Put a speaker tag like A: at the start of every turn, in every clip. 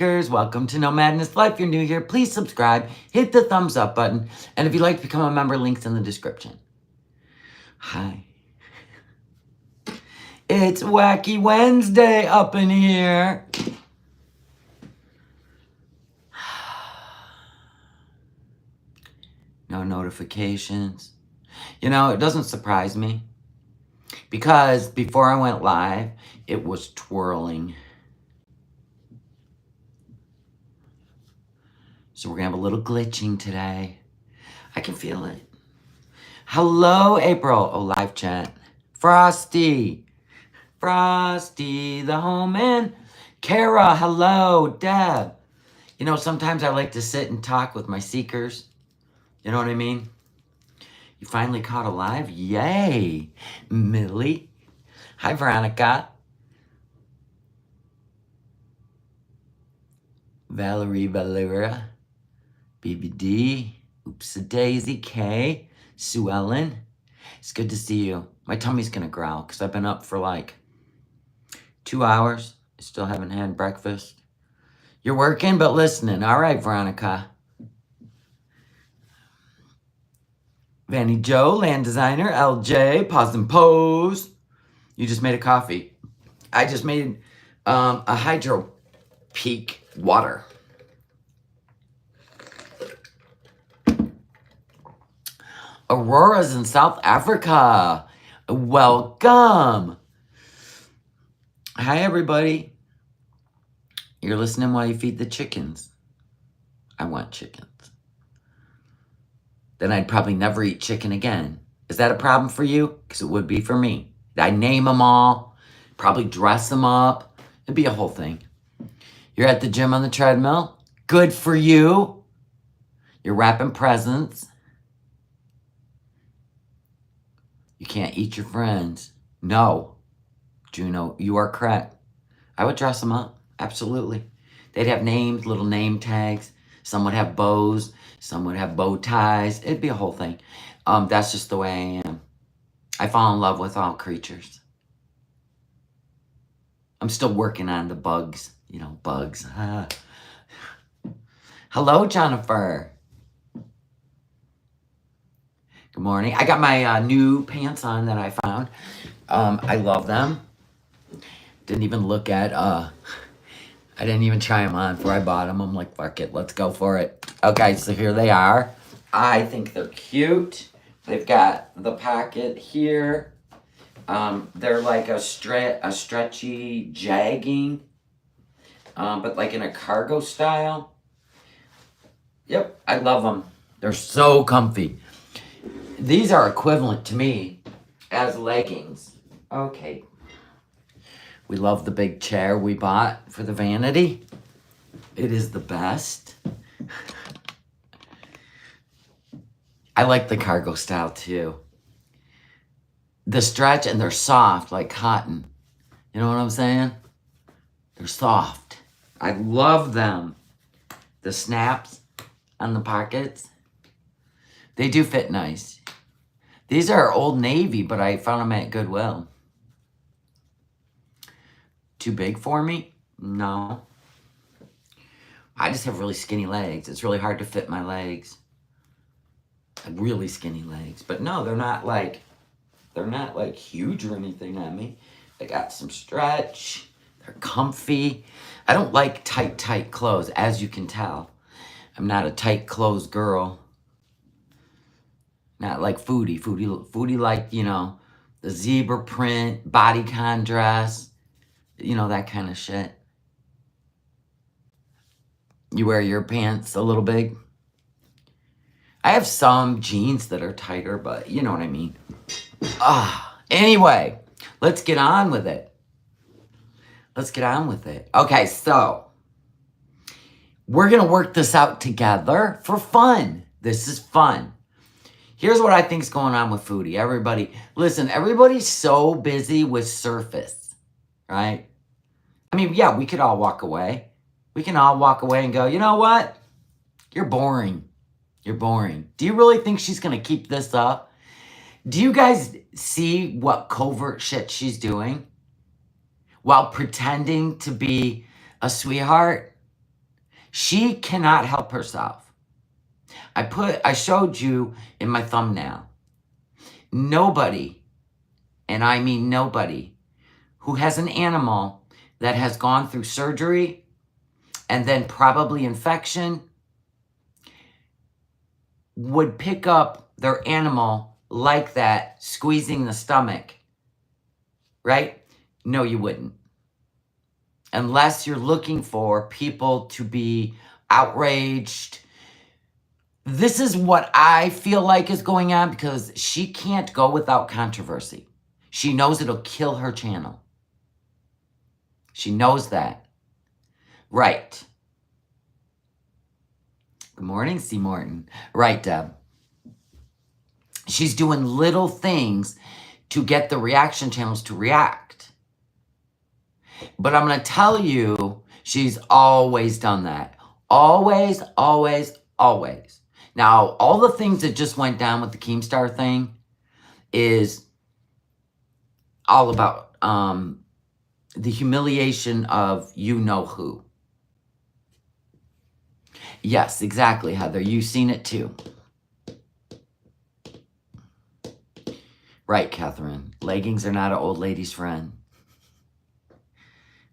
A: Welcome to No Madness Life. If you're new here, please subscribe, hit the thumbs up button, and if you'd like to become a member, links in the description. Hi. It's Wacky Wednesday up in here. No notifications. You know, it doesn't surprise me because before I went live, it was twirling. So we're going to have a little glitching today. I can feel it. Hello, April. Oh, live chat. Frosty. Frosty the Homeman. Kara, hello. Deb. You know, sometimes I like to sit and talk with my seekers. You know what I mean? You finally caught a live? Yay. Millie. Hi, Veronica. Valerie Valera. BBD. Oops-a-daisy. Kay. Sue Ellen. It's good to see you. My tummy's gonna growl because I've been up for like 2 hours. I still haven't had breakfast. You're working but listening. All right, Veronica. Vanny Joe, land designer. LJ, pause and pose. You just made a coffee. I just made a Hydro Peak water. Aurora's in South Africa. Welcome. Hi, everybody. You're listening while you feed the chickens. I want chickens. Then I'd probably never eat chicken again. Is that a problem for you? Because it would be for me. I'd name them all, probably dress them up. It'd be a whole thing. You're at the gym on the treadmill? Good for you. You're wrapping presents. You can't eat your friends. No, Juno, you are correct. I would dress them up, absolutely. They'd have names, little name tags. Some would have bows. Some would have bow ties. It'd be a whole thing. That's just the way I am. I fall in love with all creatures. I'm still working on the bugs. You know, bugs. Hello, Jennifer. Good morning. I got my new pants on that I found. I love them. Didn't even look at, I didn't even try them on before I bought them. I'm like, fuck it, let's go for it. Okay, so here they are. I think they're cute. They've got the pocket here. They're like a stretchy jagging, but like in a cargo style. Yep, I love them. They're so comfy. These are equivalent to me as leggings. Okay. We love the big chair we bought for the vanity. It is the best. I like the cargo style too. The stretch, and they're soft like cotton. You know what I'm saying? They're soft. I love them. The snaps on the pockets. They do fit nice. These are Old Navy, but I found them at Goodwill. Too big for me? No. I just have really skinny legs. It's really hard to fit my legs. I have really skinny legs. But no, they're not like huge or anything on me. They got some stretch. They're comfy. I don't like tight clothes, as you can tell. I'm not a tight clothes girl. Not like Foodie. Foodie like, you know, the zebra print, bodycon dress, you know, that kind of shit. You wear your pants a little big. I have some jeans that are tighter, but you know what I mean. Anyway, let's get on with it. Okay, so we're going to work this out together for fun. This is fun. Here's what I think's going on with Foodie. Everybody, listen, everybody's so busy with surface, right? I mean, yeah, we could all walk away. We can all walk away and go, you know what? You're boring. You're boring. Do you really think she's going to keep this up? Do you guys see what covert shit she's doing while pretending to be a sweetheart? She cannot help herself. I showed you in my thumbnail. Nobody, and I mean nobody, who has an animal that has gone through surgery and then probably infection would pick up their animal like that, squeezing the stomach, right? No, you wouldn't. Unless you're looking for people to be outraged. This is what I feel like is going on because she can't go without controversy. She knows it'll kill her channel. She knows that. Right. Good morning, C. Morton. Right, Deb. She's doing little things to get the reaction channels to react. But I'm going to tell you, she's always done that. Always, always, always. Now, all the things that just went down with the Keemstar thing is all about the humiliation of you-know-who. Yes, exactly, Heather. You've seen it too. Right, Catherine. Leggings are not an old lady's friend.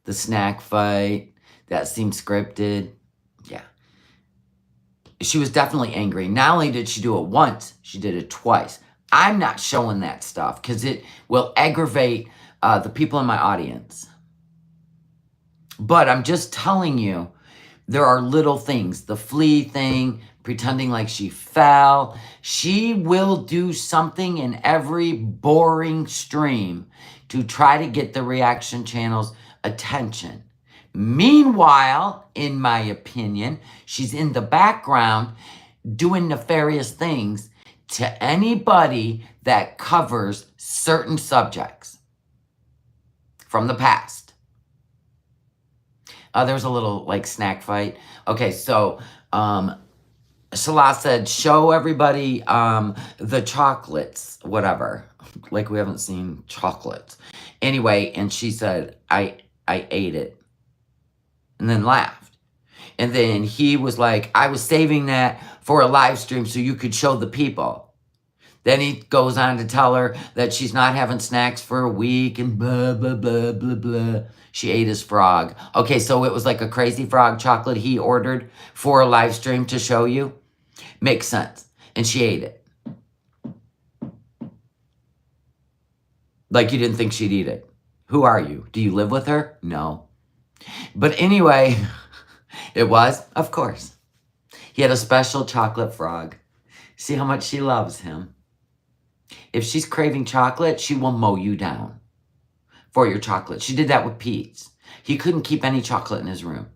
A: The snack fight, that seemed scripted. Yeah. She was definitely angry. Not only did she do it once, she did it twice. I'm not showing that stuff because it will aggravate the people in my audience. But I'm just telling you, there are little things. The flea thing, pretending like she fell. She will do something in every boring stream to try to get the reaction channel's attention. Meanwhile, in my opinion, she's in the background doing nefarious things to anybody that covers certain subjects from the past. There's a little like snack fight. Okay, so Salah said, show everybody the chocolates, whatever. Like we haven't seen chocolates. Anyway, and she said, I ate it. And then laughed. And then he was like, I was saving that for a live stream so you could show the people. Then he goes on to tell her that she's not having snacks for a week and blah, blah, blah, blah, blah. She ate his frog. Okay, so it was like a crazy frog chocolate he ordered for a live stream to show you. Makes sense. And she ate it. Like you didn't think she'd eat it. Who are you? Do you live with her? No. But anyway, it was, of course. He had a special chocolate frog. See how much she loves him. If she's craving chocolate, she will mow you down for your chocolate. She did that with Pete's. He couldn't keep any chocolate in his room.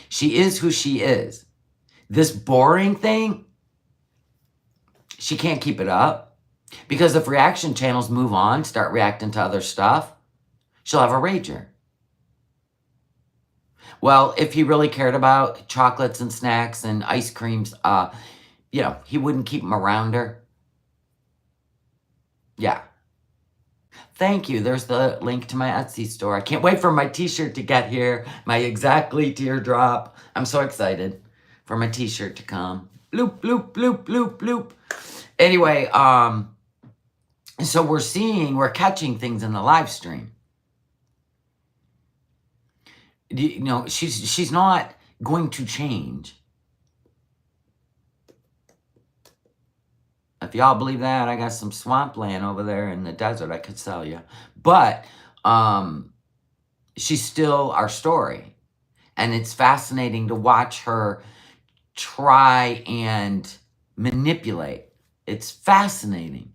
A: She is who she is. This boring thing, she can't keep it up. Because if reaction channels move on, start reacting to other stuff, she'll have a rager. Well, if he really cared about chocolates and snacks and ice creams, you know, he wouldn't keep them around her. Yeah. Thank you. There's the link to my Etsy store. I can't wait for my t-shirt to get here. My Exactly teardrop. I'm so excited for my t-shirt to come. Bloop, bloop, bloop, bloop, bloop. Anyway, so we're catching things in the live stream. You know, she's not going to change. If y'all believe that, I got some swampland over there in the desert I could sell you. But she's still our story. And it's fascinating to watch her try and manipulate. It's fascinating.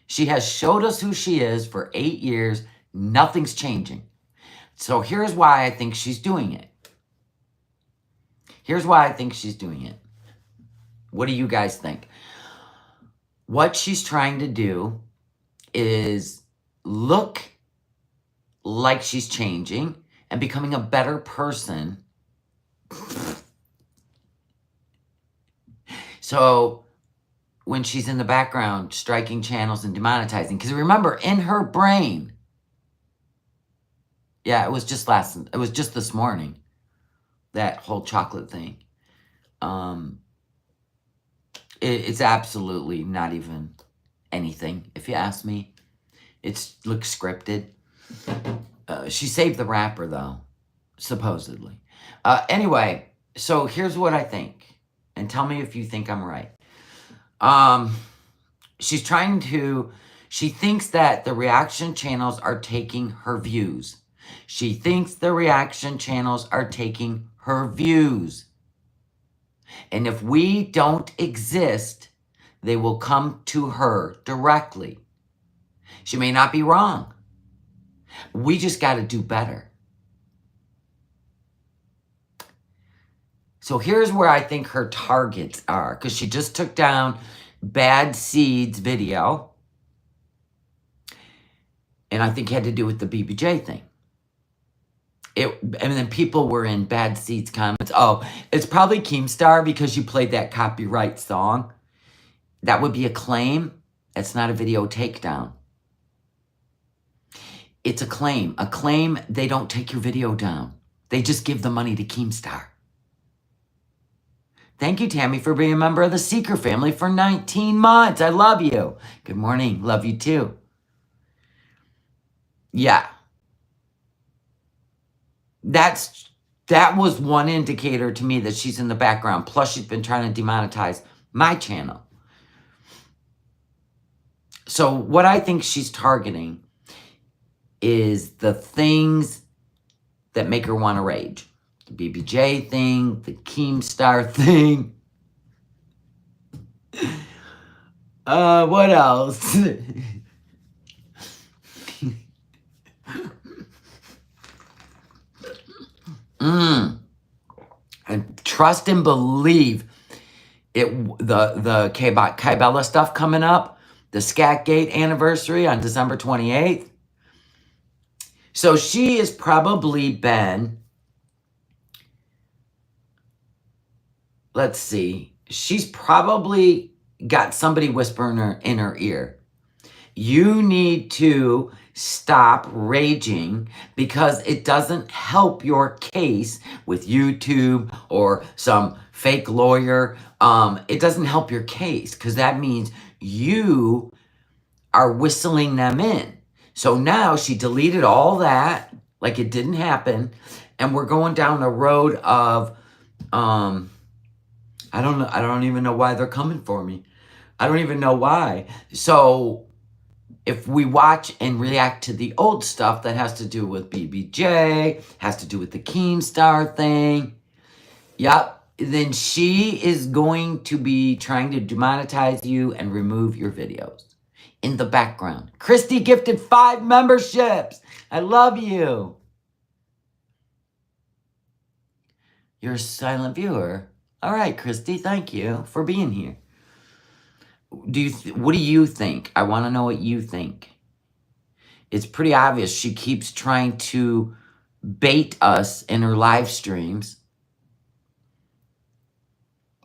A: She has showed us who she is for 8 years. Nothing's changing. So here's why I think she's doing it. Here's why I think she's doing it. What do you guys think? What she's trying to do is look like she's changing and becoming a better person. So when she's in the background striking channels and demonetizing, because remember, in her brain, yeah, it was just this morning. that whole chocolate thing. It's absolutely not even anything, if you ask me. It looks scripted. She saved the rapper, though, supposedly. Anyway, so here's what I think. And tell me if you think I'm right. She thinks that the reaction channels are taking her views. She thinks the reaction channels are taking her views. And if we don't exist, they will come to her directly. She may not be wrong. We just got to do better. So here's where I think her targets are, because she just took down Bad Seeds video. And I think it had to do with the BBJ thing. And then people were in Bad Seeds comments. Oh, it's probably Keemstar because you played that copyright song. That would be a claim. It's not a video takedown. It's a claim. A claim, they don't take your video down. They just give the money to Keemstar. Thank you, Tammy, for being a member of the Seeker family for 19 months. I love you. Good morning. Love you too. Yeah. That was one indicator to me that she's in the background. Plus, she's been trying to demonetize my channel. So what I think she's targeting is the things that make her want to rage. The BBJ thing, the Keemstar thing. What else? And trust and believe it. The Kybella stuff coming up, the Scatgate anniversary on December 28th. So she has probably been, let's see, she's probably got somebody whispering in her ear. You need to stop raging because it doesn't help your case with YouTube or some fake lawyer. It doesn't help your case because that means you are whistling them in. So now she deleted all that like it didn't happen. And we're going down the road of, I don't know. I don't even know why they're coming for me. I don't even know why. So if we watch and react to the old stuff that has to do with BBJ, has to do with the Keemstar thing, yep, then she is going to be trying to demonetize you and remove your videos in the background. Christy gifted 5 memberships. I love you. You're a silent viewer. All right, Christy, thank you for being here. What do you think? I want to know what you think. It's pretty obvious she keeps trying to bait us in her live streams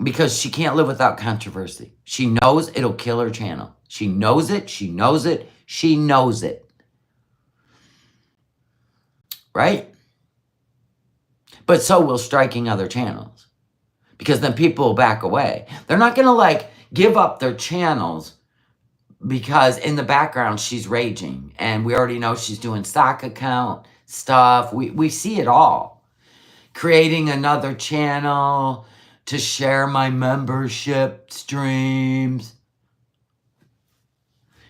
A: because she can't live without controversy. She knows it'll kill her channel. She knows it. She knows it. She knows it. Right? But so will striking other channels because then people will back away. They're not going to give up their channels because in the background she's raging and we already know she's doing stock account stuff. We see it all. Creating another channel to share my membership streams.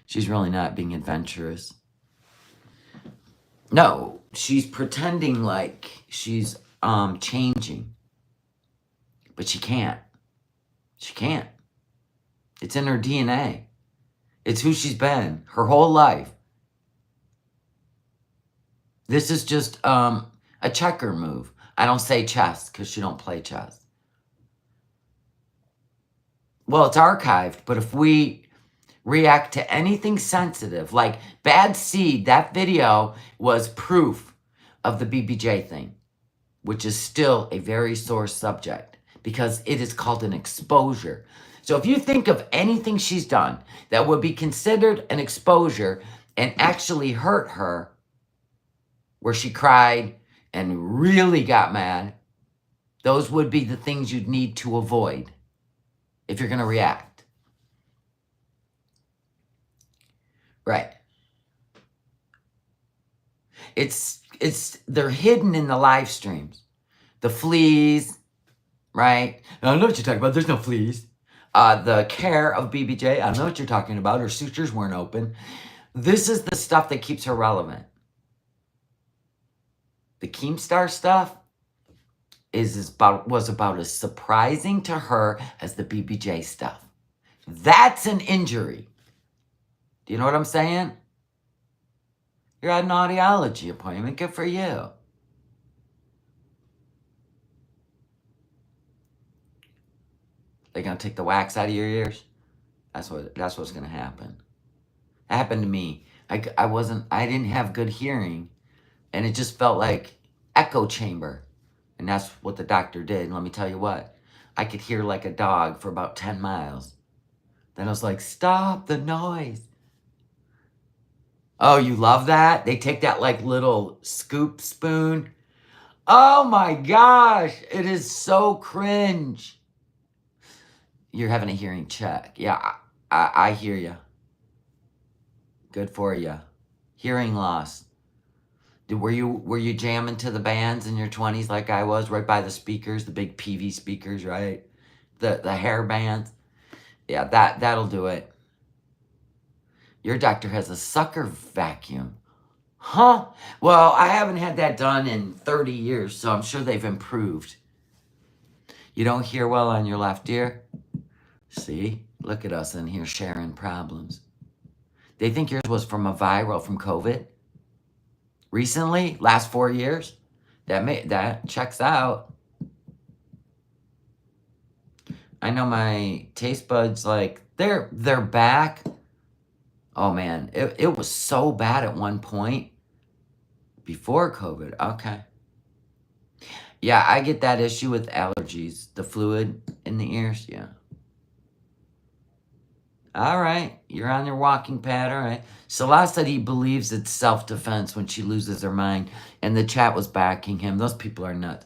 A: She's really not being adventurous. No, she's pretending like she's changing. But she can't. She can't. It's in her DNA. It's who she's been her whole life. This is just a checker move. I don't say chess because she don't play chess. Well, it's archived, but if we react to anything sensitive, like Bad Seed, that video was proof of the BBJ thing, which is still a very sore subject because it is called an exposure. So if you think of anything she's done that would be considered an exposure and actually hurt her, where she cried and really got mad, Those would be the things you'd need to avoid if you're going to react. Right. They're hidden in the live streams. The fleas, right? I don't know what you're talking about. There's no fleas. The care of BBJ. I don't know what you're talking about. Her sutures weren't open. This is the stuff that keeps her relevant. The Keemstar stuff was about as surprising to her as the BBJ stuff. That's an injury. Do you know what I'm saying? You're at an audiology appointment. Good for you. They're gonna take the wax out of your ears. That's what's gonna happen. It happened to me. I didn't have good hearing, and it just felt like echo chamber. And that's what the doctor did. And let me tell you what, I could hear like a dog for about 10 miles. Then I was like, stop the noise. Oh, you love that? They take that like little scoop spoon. Oh my gosh, it is so cringe. You're having a hearing check. Yeah, I hear you. Good for you. Hearing loss. Were you jamming to the bands in your 20s like I was, right by the speakers, the big PV speakers, right? The hair bands. Yeah, that'll do it. Your doctor has a sucker vacuum. Huh? Well, I haven't had that done in 30 years, so I'm sure they've improved. You don't hear well on your left ear? See? Look at us in here sharing problems. They think yours was from a viral from COVID. Recently, last 4 years, that checks out. I know my taste buds, like, they're back. Oh man, it was so bad at one point before COVID. Okay. Yeah, I get that issue with allergies, the fluid in the ears. Yeah. All right, you're on your walking pad. All right. Salah said he believes it's self-defense when she loses her mind, and the chat was backing him. Those people are nuts.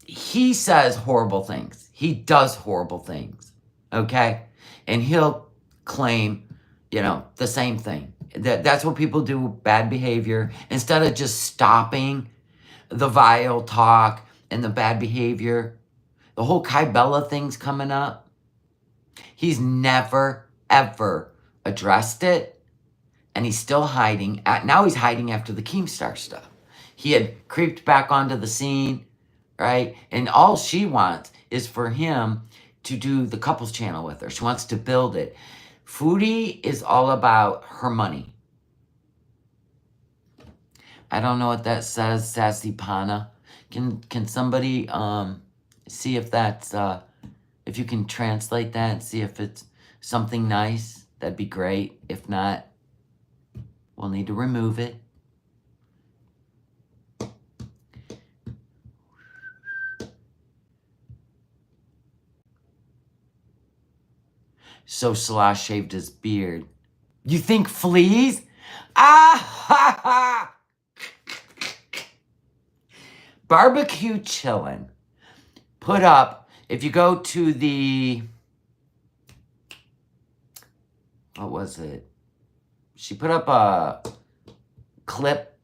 A: He says horrible things. He does horrible things, okay? And he'll claim, the same thing. That's what people do, bad behavior. Instead of just stopping the vile talk and the bad behavior, the whole Kybella thing's coming up. He's never, ever addressed it, and he's still hiding. Now he's hiding after the Keemstar stuff. He had creeped back onto the scene, right? And all she wants is for him to do the couples channel with her. She wants to build it. Foodie is all about her money. I don't know what that says, Sassy Pana. Can somebody see if that's if you can translate that and see if it's something nice? That'd be great. If not, we'll need to remove it. So Salah shaved his beard. You think fleas? Ah ha ha! Barbecue Chillin' put up, if you go to the, what was it? She put up a clip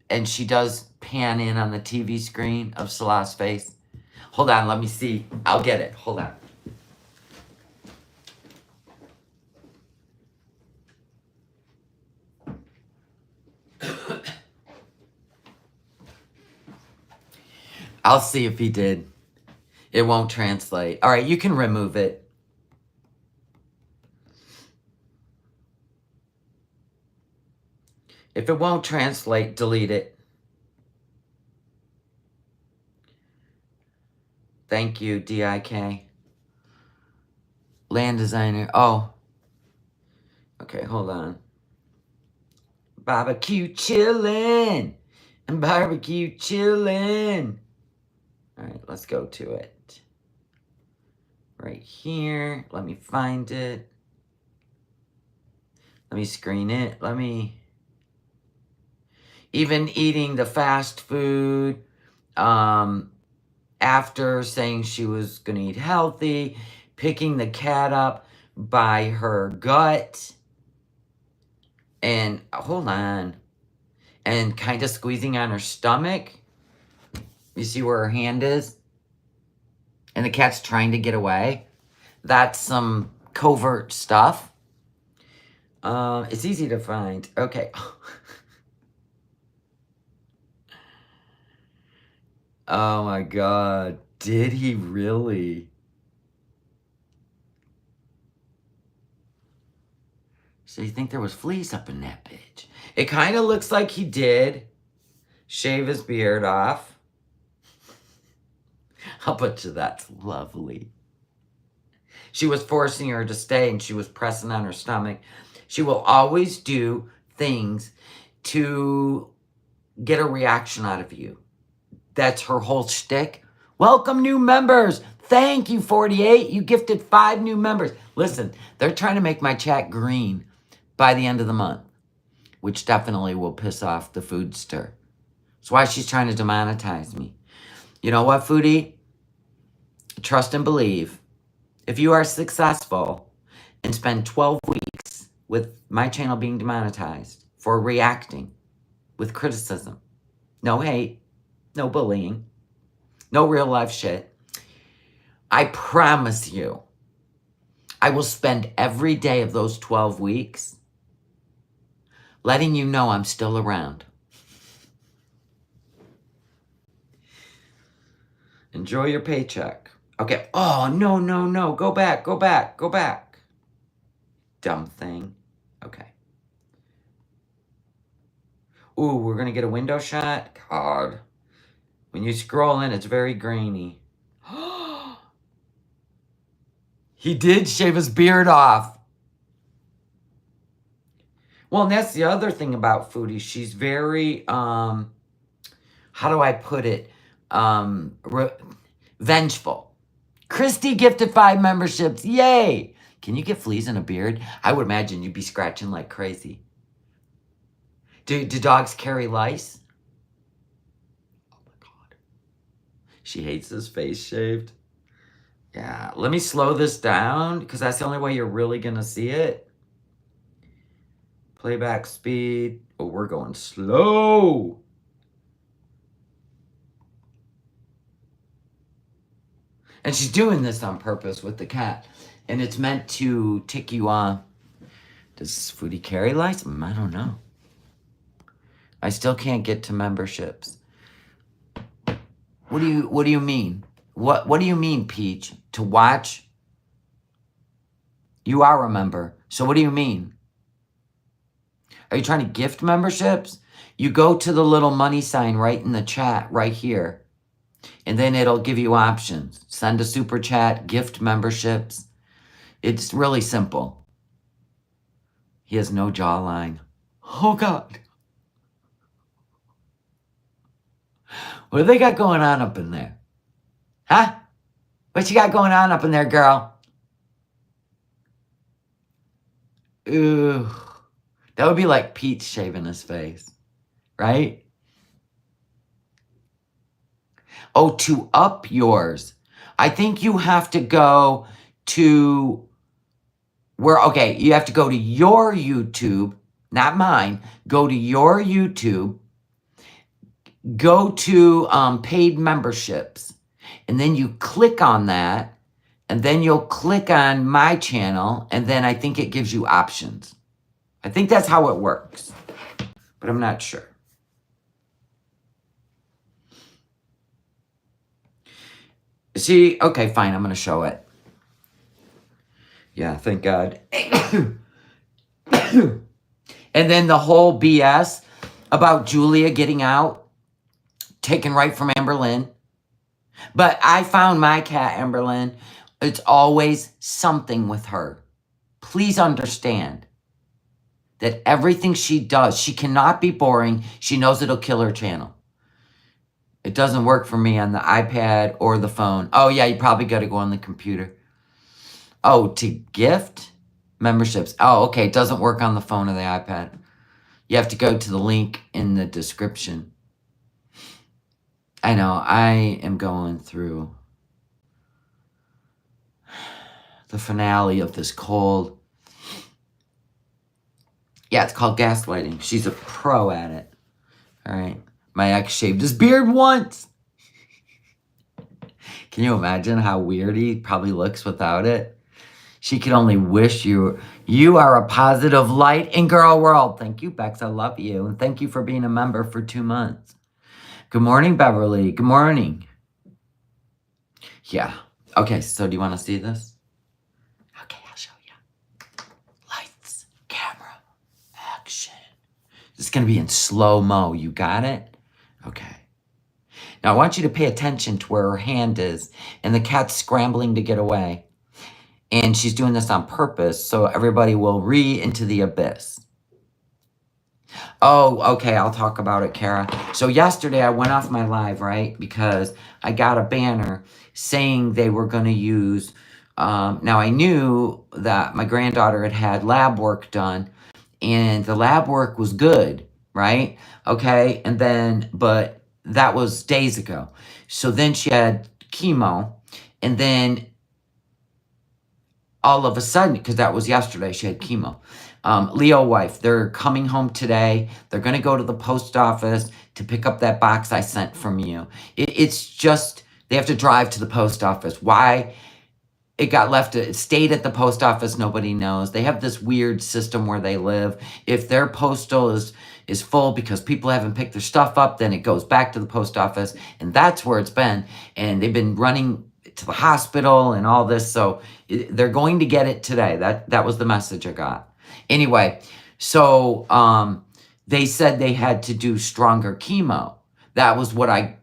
A: and she does pan in on the TV screen of Salah's face. Hold on, let me see. I'll get it. Hold on. I'll see if he did. It won't translate. All right, you can remove it. If it won't translate, delete it. Thank you, DIK. Land designer. Oh. Okay, hold on. Barbecue chillin'. And barbecue chillin'. All right, let's go to it. Right here. Let me find it. Let me screen it. even eating the fast food, after saying she was going to eat healthy, picking the cat up by her gut, and hold on, and kind of squeezing on her stomach. You see where her hand is? And the cat's trying to get away. That's some covert stuff. It's easy to find. Okay. Oh my God. Did he really? So you think there was fleas up in that bitch? It kind of looks like he did shave his beard off. I'll bet you that's lovely. She was forcing her to stay and she was pressing on her stomach. She will always do things to get a reaction out of you. That's her whole shtick. Welcome new members. Thank you, 48. You gifted 5 new members. Listen, they're trying to make my chat green by the end of the month, which definitely will piss off the foodster. That's why she's trying to demonetize me. You know what, Foodie? Trust and believe. If you are successful and spend 12 weeks with my channel being demonetized for reacting with criticism, no hate, no bullying, no real life shit, I promise you, I will spend every day of those 12 weeks letting you know I'm still around. Enjoy your paycheck. Okay. Oh, no, no, no. Go back, go back, go back. Dumb thing. Okay. Ooh, we're going to get a window shot. God. When you scroll in, it's very grainy. He did shave his beard off. Well, and that's the other thing about Foodie. She's very, how do I put it? Vengeful. Christy gifted 5 memberships. Yay! Can you get fleas in a beard? I would imagine you'd be scratching like crazy. Do dogs carry lice? Oh my God. She hates his face shaved. Yeah, let me slow this down because that's the only way you're really going to see it. Playback speed. Oh, we're going slow. And she's doing this on purpose with the cat. And it's meant to tick you off. Does Foodie carry lice? I don't know. I still can't get to memberships. What do you mean? What do you mean, Peach? To watch? You are a member. So what do you mean? Are you trying to gift memberships? You go to the little money sign right in the chat right here. And then it'll give you options. Send a super chat, gift memberships. It's really simple. He has no jawline. Oh, God. What do they got going on up in there? Huh? What you got going on up in there, girl? Ooh. That would be like Pete shaving his face. Right? Oh, to up yours. I think you have to go to where, okay, you have to go to your YouTube, not mine. Go to your YouTube. Go to paid memberships. And then you click on that. And then you'll click on my channel. And then I think it gives you options. I think that's how it works. But I'm not sure. See, okay, fine, I'm going to show it. Yeah, thank God. And then the whole BS about Julia getting out, taken right from Amberlynn. But I found my cat, Amberlynn. It's always something with her. Please understand that everything she does, she cannot be boring. She knows it'll kill her channel. It doesn't work for me on the iPad or the phone. Oh, yeah, you probably got to go on the computer. Oh, to gift memberships. Oh, okay, it doesn't work on the phone or the iPad. You have to go to the link in the description. I know, I am going through the finale of this cold. Yeah, it's called gaslighting. She's a pro at it. All right. My ex shaved his beard once. Can you imagine how weird he probably looks without it? She can only wish you are a positive light in girl world. Thank you, Bex. I love you. And thank you for being a member for 2 months. Good morning, Beverly. Good morning. Yeah. Okay, so do you want to see this? Okay, I'll show you. Lights, camera, action. This is going to be in slow-mo. You got it? Okay. Now, I want you to pay attention to where her hand is, and the cat's scrambling to get away. And she's doing this on purpose, so everybody will into the abyss. Oh, okay, I'll talk about it, Kara. So yesterday, I went off my live, right? Because I got a banner saying they were going to use... now, I knew that my granddaughter had lab work done, and the lab work was good, right? Okay, and then... But that was days ago. So then she had chemo, and then all of a sudden, because that was yesterday, she had chemo. Leo wife, they're coming home today. They're going to go to the post office to pick up that box I sent from you. It's just, they have to drive to the post office. Why it got left, it stayed at the post office, nobody knows. They have this weird system where they live. If their postal is full because people haven't picked their stuff up, then it goes back to the post office, and that's where it's been. And they've been running to the hospital and all this, so they're going to get it today. That was the message I got. Anyway, so they said they had to do stronger chemo. That was what I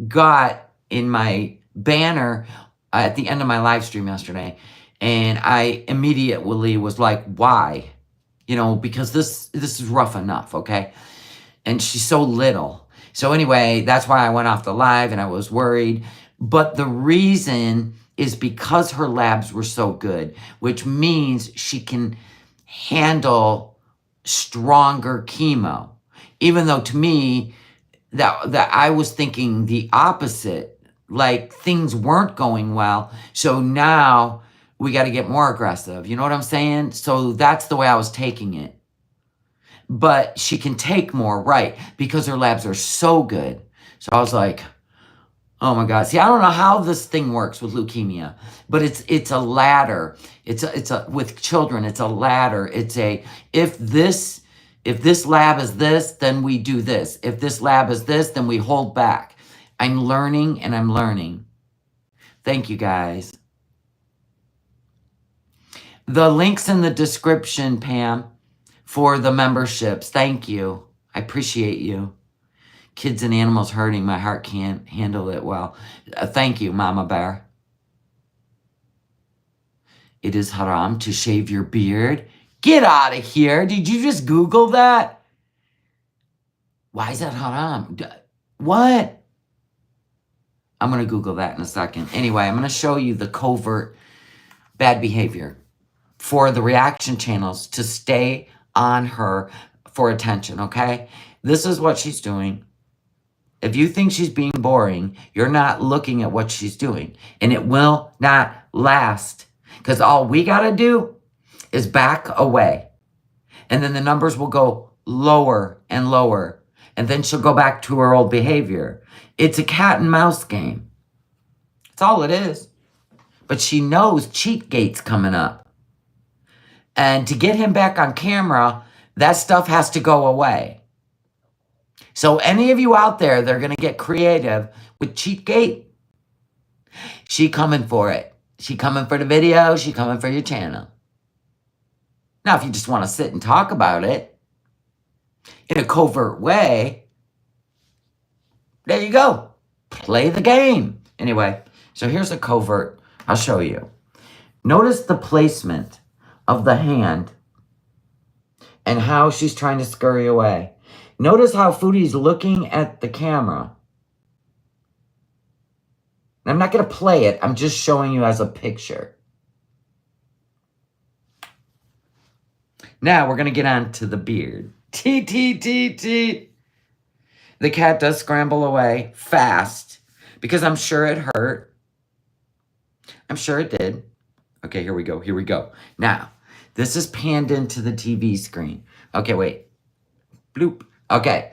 A: got in my banner at the end of my live stream yesterday, and I immediately was like, why? You know, because this is rough enough, okay? And she's so little. So anyway, that's why I went off the live, and I was worried. But the reason is because her labs were so good, which means she can handle stronger chemo. Even though to me, that I was thinking the opposite. Like, things weren't going well, so now we got to get more aggressive. You know what I'm saying? So that's the way I was taking it. But she can take more, right, because her labs are so good. So I was like, oh my God. See, I don't know how this thing works with leukemia, but it's a ladder. It's a with children, it's a ladder. It's a, if this lab is this, then we do this. If this lab is this, then we hold back. I'm learning, and I'm learning. Thank you, guys. The link's in the description, Pam, for the memberships. Thank you. I appreciate you. Kids and animals hurting. My heart can't handle it well. Thank you, Mama Bear. It is haram to shave your beard. Get out of here. Did you just Google that? Why is that haram? What? I'm going to Google that in a second. Anyway, I'm going to show you the covert bad behavior for the reaction channels to stay on her for attention, okay? This is what she's doing. If you think she's being boring, you're not looking at what she's doing. And it will not last. Because all we got to do is back away. And then the numbers will go lower and lower. And then she'll go back to her old behavior. It's a cat and mouse game. That's all it is. But she knows Cheatgate's coming up. And to get him back on camera, that stuff has to go away. So any of you out there that are going to get creative with Cheatgate, she coming for it. She coming for the video. She coming for your channel. Now, if you just want to sit and talk about it in a covert way, there you go. Play the game. Anyway, so here's a covert. I'll show you. Notice the placement of the hand and how she's trying to scurry away. Notice how Foodie's looking at the camera. I'm not going to play it. I'm just showing you as a picture. Now we're going to get on to the beard. T, T, T, T. The cat does scramble away fast because I'm sure it hurt. I'm sure it did. Okay, here we go. Here we go. Now, this is panned into the TV screen. Okay, wait. Bloop. Okay,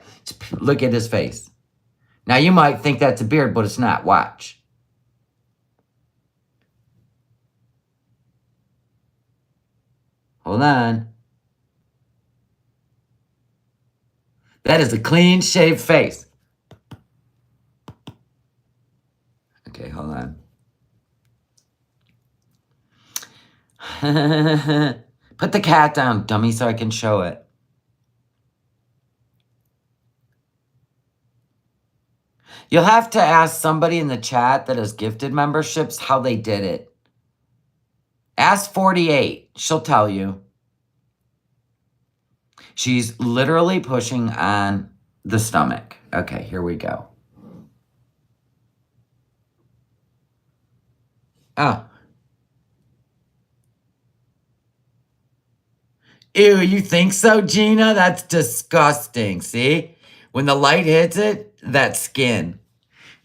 A: look at his face. Now, you might think that's a beard, but it's not. Watch. Hold on. That is a clean-shaved face. Okay, hold on. Put the cat down, dummy, so I can show it. You'll have to ask somebody in the chat that has gifted memberships how they did it. Ask 48. She'll tell you. She's literally pushing on the stomach. Okay, here we go. Oh. Ew, you think so, Gina? That's disgusting. See? When the light hits it, that's skin.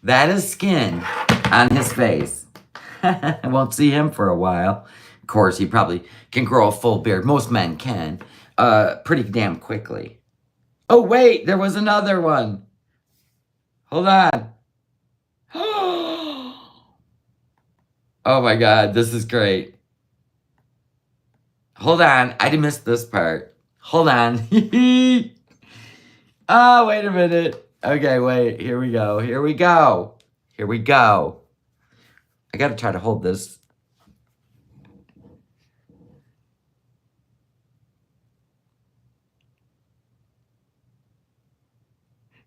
A: That is skin on his face. I won't see him for a while. Of course, he probably can grow a full beard. Most men can. Pretty damn quickly. Oh, wait, there was another one. Hold on. Oh my God, this is great. Hold on, I missed this part. Hold on. Oh, wait a minute. Okay, wait, here we go. Here we go. Here we go. I gotta try to hold this.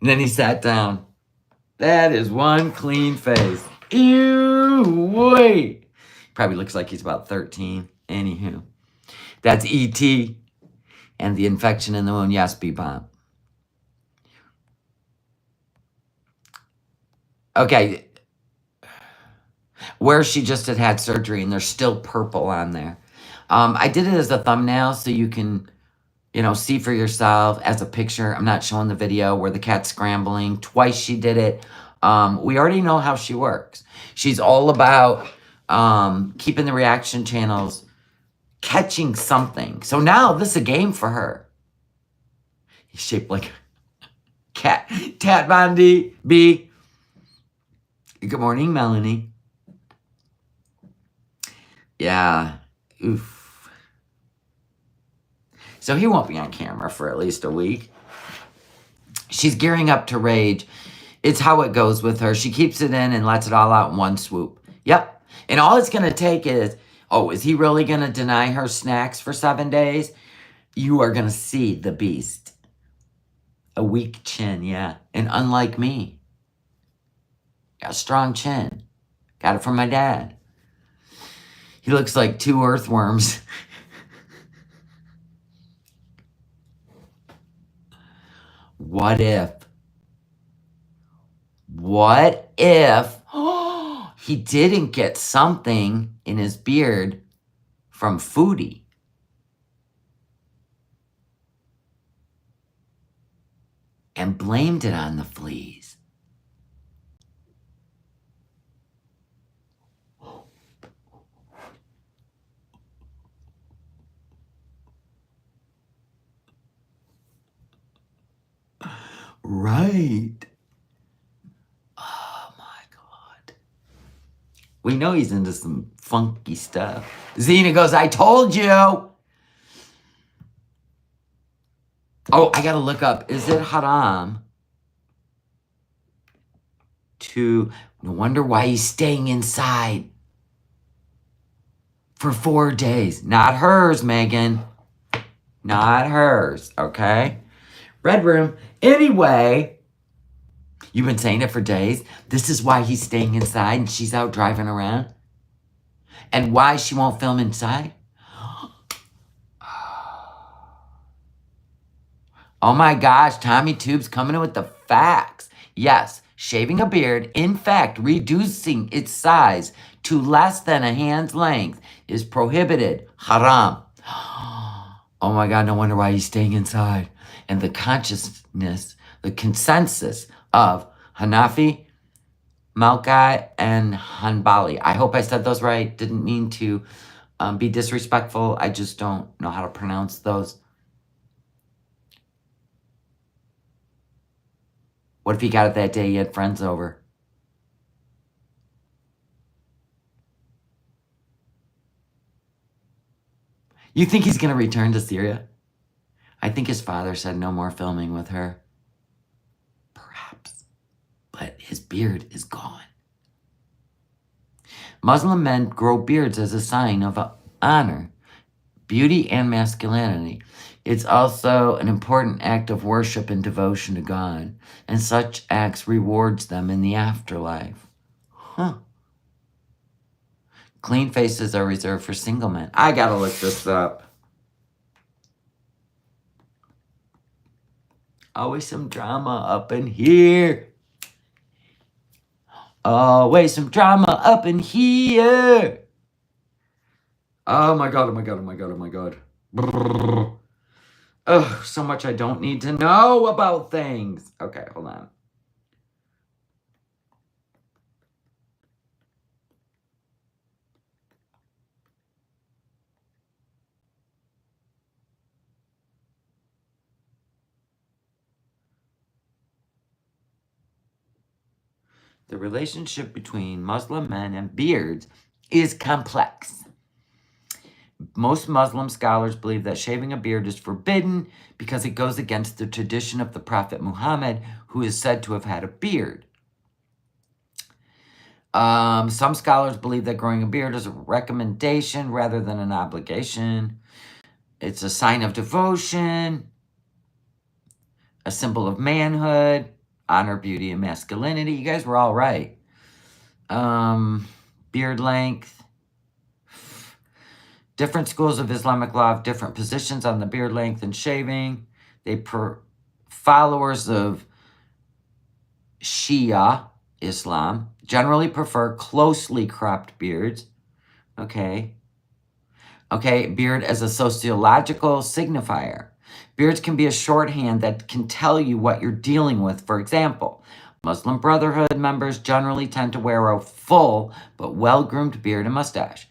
A: And then he sat down. That is one clean face. Ew, wait. Probably looks like he's about 13. Anywho. That's E.T. and the infection in the wound. Yes, B-bomb. Okay. Where she just had surgery and there's still purple on there. I did it as a thumbnail so you can, see for yourself as a picture. I'm not showing the video where the cat's scrambling. Twice she did it. We already know how she works. She's all about keeping the reaction channels catching something. So now this is a game for her. He's shaped like a cat. Tat Bondi B. Good morning, Melanie. Yeah. Oof. So he won't be on camera for at least a week. She's gearing up to rage. It's how it goes with her. She keeps it in and lets it all out in one swoop. Yep. And all it's going to take is, is he really going to deny her snacks for 7 days? You are going to see the beast. A weak chin, yeah. And unlike me, got a strong chin. Got it from my dad. He looks like 2 earthworms. What if he didn't get something in his beard from Foodie? And blamed it on the fleas. Right. Oh my God. We know he's into some funky stuff. Xena goes, I told you. Oh, I gotta look up. Is it haram to... No wonder why he's staying inside for 4 days. Not hers, Megan. Not hers, okay? Red room. Anyway, you've been saying it for days. This is why he's staying inside and she's out driving around. And why she won't film inside. Oh my gosh, Tommy Tube's coming in with the facts. Yes, shaving a beard, in fact, reducing its size to less than a hand's length is prohibited. Haram. Oh my God, no wonder why he's staying inside. and the consciousness, the consensus of Hanafi, Malkai, and Hanbali. I hope I said those right. Didn't mean to be disrespectful. I just don't know how to pronounce those. What if he got it that day he had friends over? You think he's going to return to Syria? I think his father said no more filming with her. Perhaps. But his beard is gone. Muslim men grow beards as a sign of honor, beauty, and masculinity. It's also an important act of worship and devotion to God, and such acts rewards them in the afterlife. Huh. Clean faces are reserved for single men. I gotta look this up. Always some drama up in here. Always some drama up in here. Oh my God, oh my God, oh my God, oh my God. Brrr. Oh, so much I don't need to know about things. Okay, hold on. The relationship between Muslim men and beards is complex. Most Muslim scholars believe that shaving a beard is forbidden because it goes against the tradition of the Prophet Muhammad, who is said to have had a beard. Some scholars believe that growing a beard is a recommendation rather than an obligation. It's a sign of devotion, a symbol of manhood, honor, beauty, and masculinity. You guys were all right. Beard length. Different schools of Islamic law have different positions on the beard length and shaving. Followers of Shia Islam generally prefer closely cropped beards. Okay, beard as a sociological signifier. Beards can be a shorthand that can tell you what you're dealing with. For example, Muslim Brotherhood members generally tend to wear a full but well-groomed beard and mustache,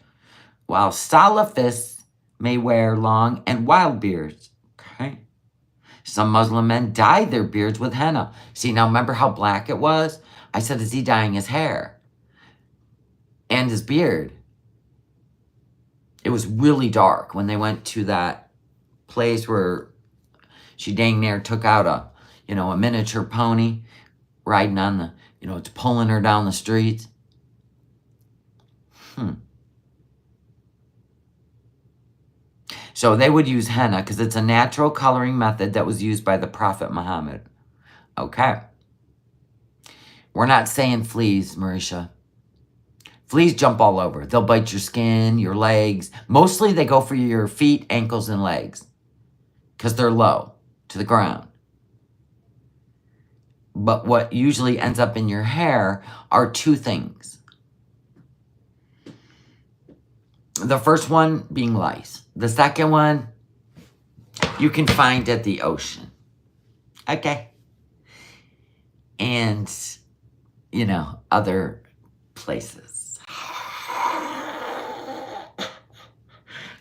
A: while Salafists may wear long and wild beards. Okay. Some Muslim men dye their beards with henna. See, now remember how black it was? I said, is he dyeing his hair and his beard? It was really dark when they went to that place where she dang near took out a miniature pony riding on the, it's pulling her down the streets. So they would use henna because it's a natural coloring method that was used by the Prophet Muhammad. Okay. We're not saying fleas, Marisha. Fleas jump all over. They'll bite your skin, your legs. Mostly they go for your feet, ankles, and legs because they're low to the ground. But what usually ends up in your hair are two things. The first one being lice. The second one you can find at the ocean. Okay. And, other places.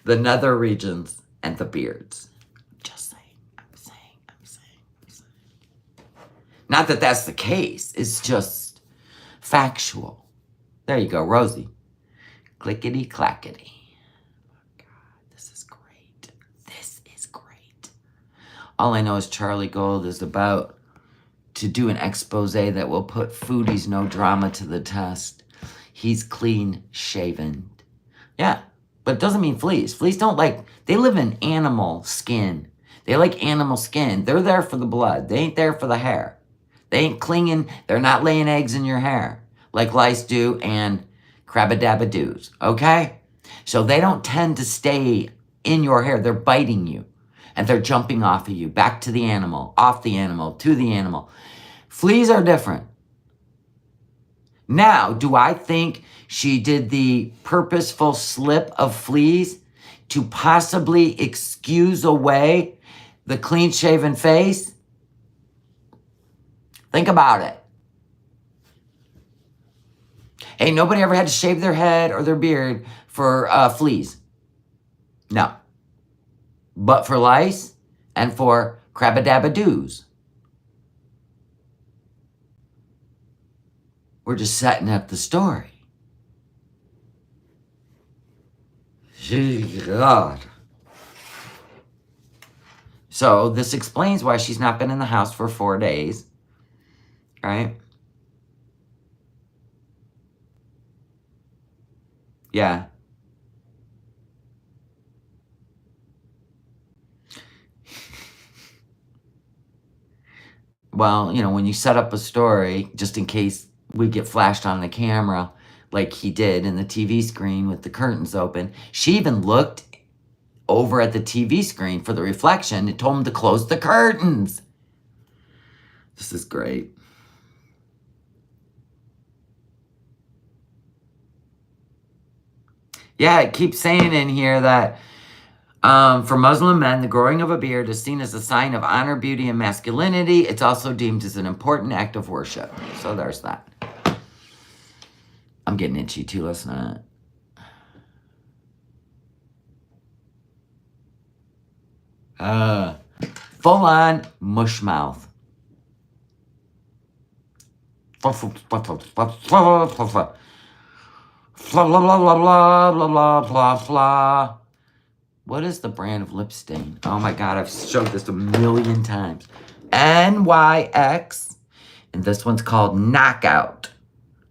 A: The nether regions and the beards. Just saying. I'm saying. Not that that's the case. It's just factual. There you go, Rosie. Clickety clackety. Oh God, this is great. This is great. All I know is Charlie Gold is about to do an expose that will put Foodie's no drama to the test. He's clean shaven. Yeah, but it doesn't mean fleas. Fleas they live in animal skin. They like animal skin. They're there for the blood. They ain't there for the hair. They ain't clinging. They're not laying eggs in your hair like lice do and crabadabba-doos, okay? So they don't tend to stay in your hair. They're biting you, and they're jumping off of you, back to the animal, off the animal, to the animal. Fleas are different. Now, do I think she did the purposeful slip of fleas to possibly excuse away the clean-shaven face. Think about it. Hey, nobody ever had to shave their head or their beard for fleas. No. But for lice and for crabba-dabba-doos. We're just setting up the story. God. So this explains why she's not been in the house for 4 days. Right? Yeah. Well, you know, when you set up a story, just in case we get flashed on the camera, like he did in the TV screen with the curtains open, she even looked over at the TV screen for the reflection. It told him to close the curtains. This is great. Yeah, it keeps saying in here that for Muslim men, the growing of a beard is seen as a sign of honor, beauty, and masculinity. It's also deemed as an important act of worship. So there's that. I'm getting itchy too, let's not. Full on mush mouth. Blah, blah, blah, blah, blah, blah. Blah, blah, blah, blah, blah, blah, blah, blah. What is the brand of lip stain? Oh my God, I've showed this a million times. NYX. And this one's called Knockout.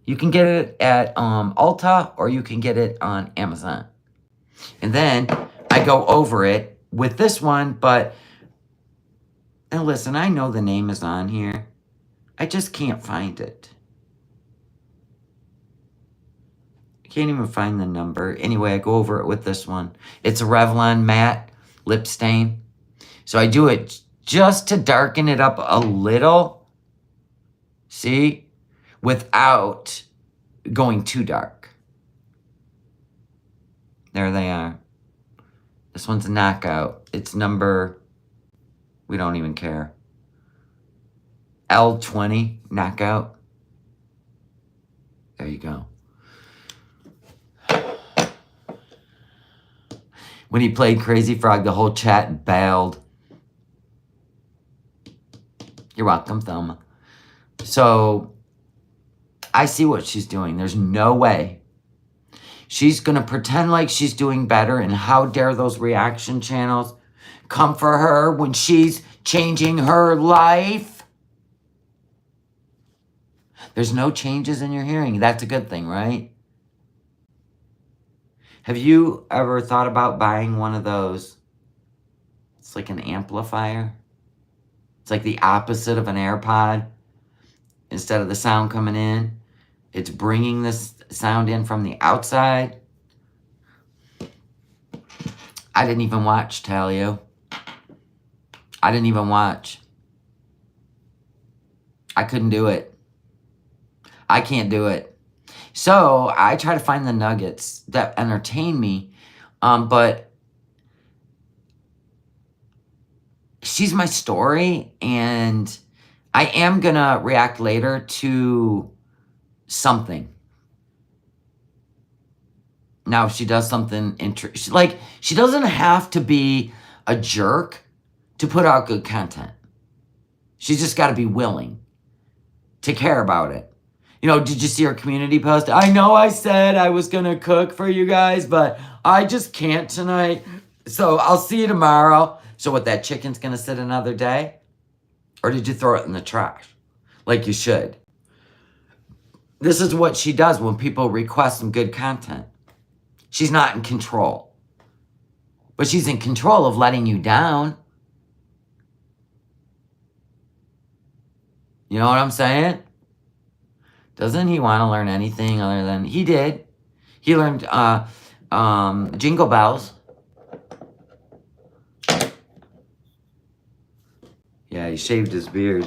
A: You can get it at Ulta or you can get it on Amazon. And then I go over it with this one, but now listen, I know the name is on here. I just can't find it. Can't even find the number. Anyway, I go over it with this one. It's a Revlon matte lip stain. So I do it just to darken it up a little. See? Without going too dark. There they are. This one's a Knockout. It's number, we don't even care. L20 Knockout. There you go. When he played Crazy Frog, the whole chat bailed. You're welcome, Thelma. So, I see what she's doing. There's no way. She's going to pretend like she's doing better, and how dare those reaction channels come for her when she's changing her life? There's no changes in your hearing. That's a good thing, right? Have you ever thought about buying one of those? It's like an amplifier. It's like the opposite of an AirPod. Instead of the sound coming in, it's bringing this sound in from the outside. I didn't even watch, tell you. I didn't even watch. I couldn't do it. I can't do it. So I try to find the nuggets that entertain me, but she's my story, and I am gonna react later to something. Now, if she does something like, she doesn't have to be a jerk to put out good content. She's just got to be willing to care about it. You know, did you see her community post? I know I said I was going to cook for you guys, but I just can't tonight. So I'll see you tomorrow. So what, that chicken's going to sit another day? Or did you throw it in the trash? Like you should. This is what she does when people request some good content. She's not in control. But she's in control of letting you down. You know what I'm saying? Doesn't he want to learn anything other than... He did. He learned Jingle Bells. Yeah, he shaved his beard.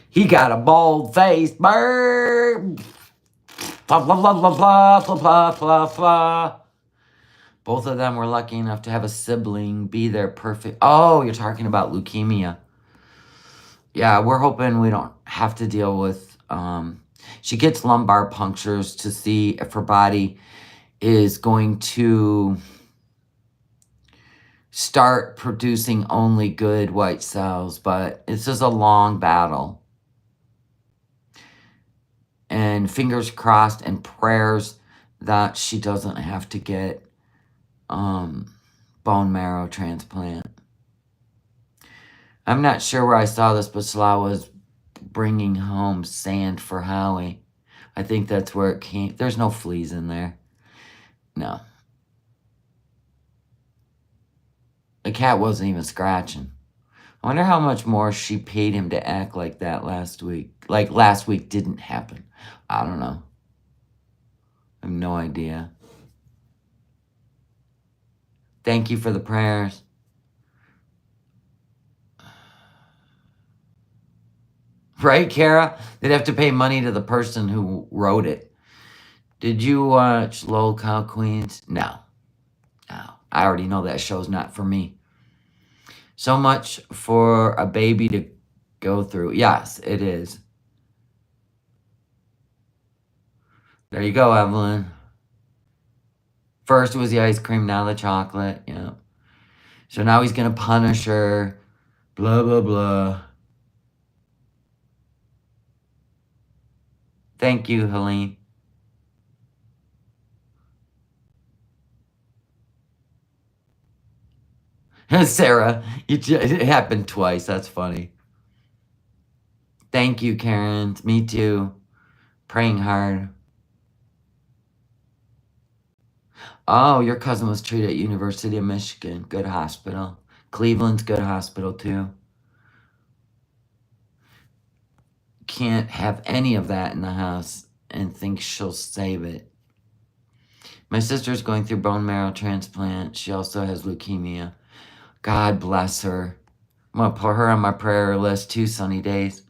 A: He got a bald face. Brr. Blah, blah, blah, blah, blah, blah, blah, blah, blah. Both of them were lucky enough to have a sibling be their perfect. Oh, you're talking about leukemia. Yeah, we're hoping we don't have to deal with. She gets lumbar punctures to see if her body is going to start producing only good white cells, but it's just a long battle. And fingers crossed and prayers that she doesn't have to get bone marrow transplant. I'm not sure where I saw this, but Salah was bringing home sand for Howie. I think that's where it came. There's no fleas in there. No. The cat wasn't even scratching. I wonder how much more she paid him to act like that last week. Like last week didn't happen. I don't know. I have no idea. Thank you for the prayers. Right, Kara? They'd have to pay money to the person who wrote it. Did you watch Lol Cow Queens? No. No. I already know that show's not for me. So much for a baby to go through. Yes, it is. There you go, Evelyn. First it was the ice cream, now the chocolate. Yeah. So now he's going to punish her. Blah, blah, blah. Thank you, Helene. Sarah, it happened twice. That's funny. Thank you, Karen. Me too. Praying hard. Oh, your cousin was treated at University of Michigan. Good hospital. Cleveland's good hospital too. Can't have any of that in the house and think she'll save it. My sister's going through bone marrow transplant. She also has leukemia. God bless her. I'm going to put her on my prayer list too, sunny days.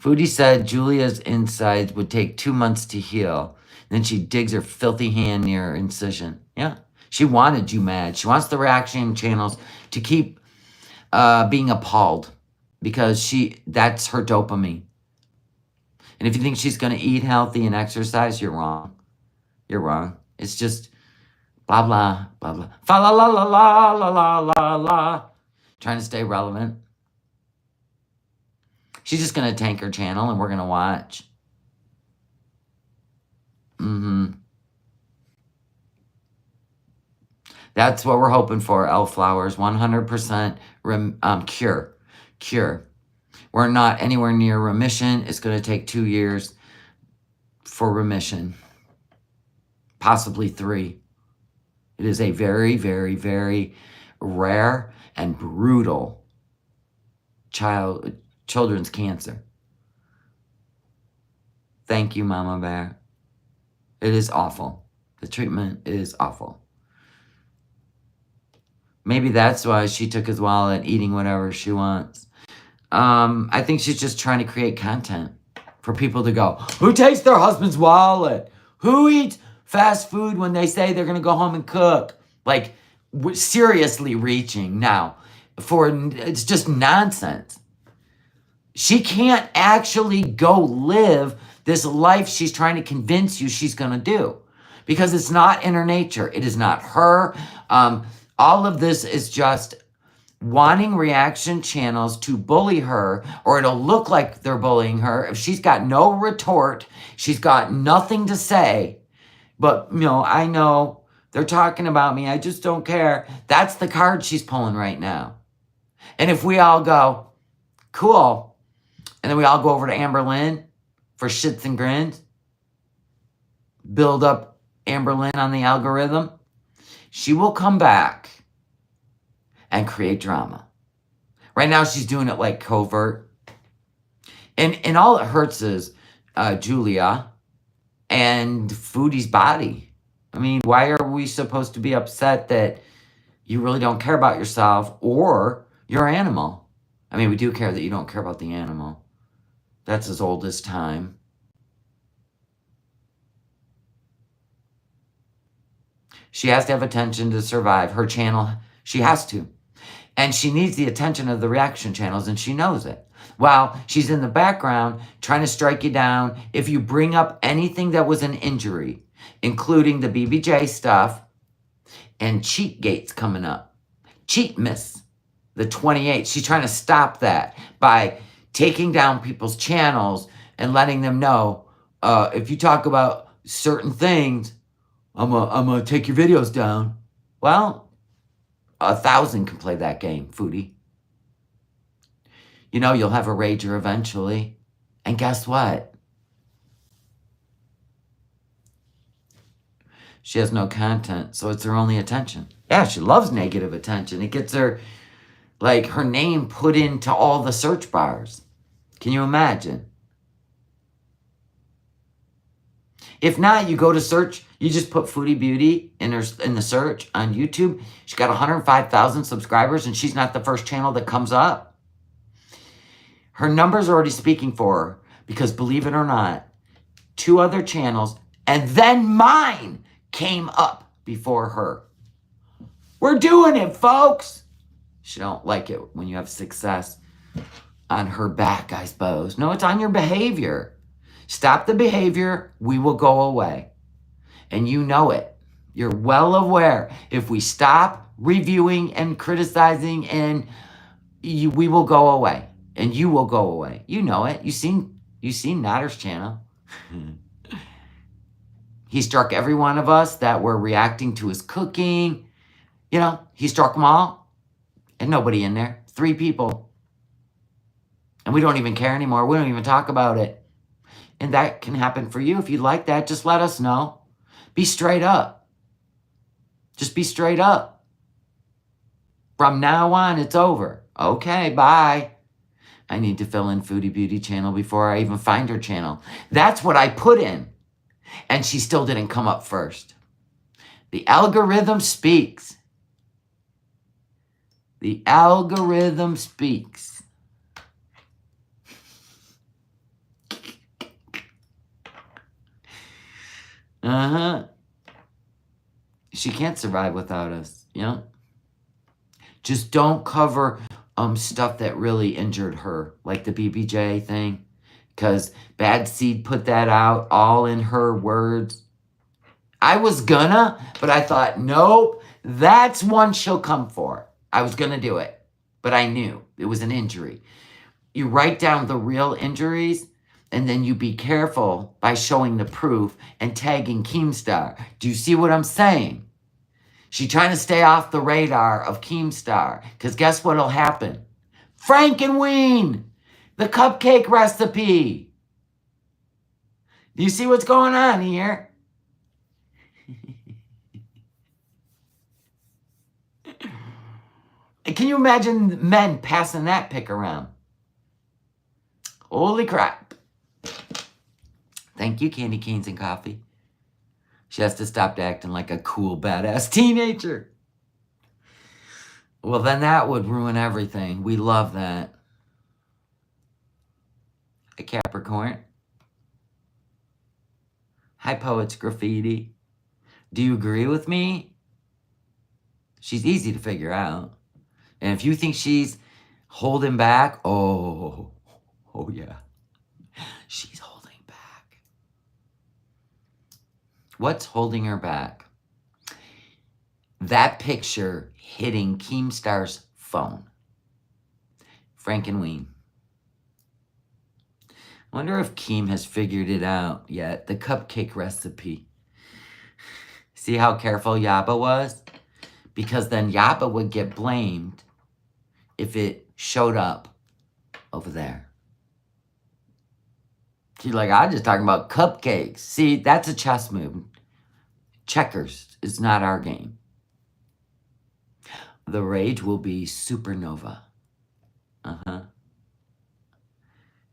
A: Foodie said Julia's insides would take 2 months to heal. Then she digs her filthy hand near her incision. Yeah. She wanted you mad. She wants the reaction channels to keep being appalled because that's her dopamine. And if you think she's going to eat healthy and exercise, you're wrong. You're wrong. It's just blah, blah, blah, blah. Fa la la la la la la la la. Trying to stay relevant. She's just going to tank her channel and we're going to watch. That's what we're hoping for, Elflowers. 100% cure. We're not anywhere near remission. It's going to take 2 years for remission. Possibly 3. It is a very, very, very rare and brutal children's cancer. Thank you, Mama Bear. It is awful. The treatment is awful. Maybe that's why she took his wallet, eating whatever she wants. I think she's just trying to create content for people to go, who takes their husband's wallet? Who eats fast food when they say they're going to go home and cook? Like, seriously reaching now. It's just nonsense. She can't actually go live this life she's trying to convince you she's going to do. Because it's not in her nature. It is not her. All of this is just wanting reaction channels to bully her, or it'll look like they're bullying her. If she's got no retort, she's got nothing to say. But, I know they're talking about me. I just don't care. That's the card she's pulling right now. And if we all go, cool, and then we all go over to Amber Lynn for shits and grins, build up Amber Lynn on the algorithm, she will come back and create drama. Right now, she's doing it like covert. And all it hurts is Julia and Foodie's body. I mean, why are we supposed to be upset that you really don't care about yourself or your animal? I mean, we do care that you don't care about the animal. That's as old as time. She has to have attention to survive. Her channel, she has to. And she needs the attention of the reaction channels, and she knows it. While she's in the background trying to strike you down, if you bring up anything that was an injury, including the BBJ stuff and cheat gates coming up, cheat miss, the 28, she's trying to stop that by taking down people's channels and letting them know, if you talk about certain things, I'm gonna take your videos down. Well, 1,000 can play that game, Foodie. You know, you'll have a rager eventually. And guess what? She has no content, so it's her only attention. Yeah, she loves negative attention. It gets her, like, her name put into all the search bars. Can you imagine? If not, you go to search, you just put Foodie Beauty in the search on YouTube. She's got 105,000 subscribers, and she's not the first channel that comes up. Her numbers are already speaking for her, because believe it or not, 2 other channels, and then mine came up before her. We're doing it, folks. She don't like it when you have success on her back, I suppose. No, it's on your behavior. Stop the behavior, we will go away. And you know it. You're well aware. If we stop reviewing and criticizing, and we will go away. And you will go away. You know it. You seen Natter's channel. He struck every one of us that were reacting to his cooking. You know, he struck them all. And nobody in there. 3 people. And we don't even care anymore. We don't even talk about it. And that can happen for you. If you like that, just let us know. Be straight up. Just be straight up. From now on, it's over. Okay, bye. I need to fill in Foodie Beauty channel before I even find her channel. That's what I put in. And she still didn't come up first. The algorithm speaks. The algorithm speaks. She can't survive without us, you know? Just don't cover stuff that really injured her, like the BBJ thing, because Bad Seed put that out all in her words. I was gonna, but I thought, nope, that's one she'll come for. I was gonna do it, but I knew it was an injury. You write down the real injuries, and then you be careful by showing the proof and tagging Keemstar. Do you see what I'm saying? She's trying to stay off the radar of Keemstar, because guess what'll happen? Frankenweenie, the cupcake recipe. Do you see what's going on here? Can you imagine men passing that pic around? Holy crap. Thank you, Candy Canes and Coffee. She has to stop acting like a cool, badass teenager. Well, then that would ruin everything. We love that. Hi, Capricorn. Hi, Poets Graffiti. Do you agree with me? She's easy to figure out. And if you think she's holding back, oh yeah. She's holding back. What's holding her back? That picture hitting Keemstar's phone. Frankenweenie. Wonder if Keem has figured it out yet. The cupcake recipe. See how careful Yaba was? Because then Yaba would get blamed if it showed up over there. She's like, I'm just talking about cupcakes. See, that's a chess move. Checkers is not our game. The rage will be supernova.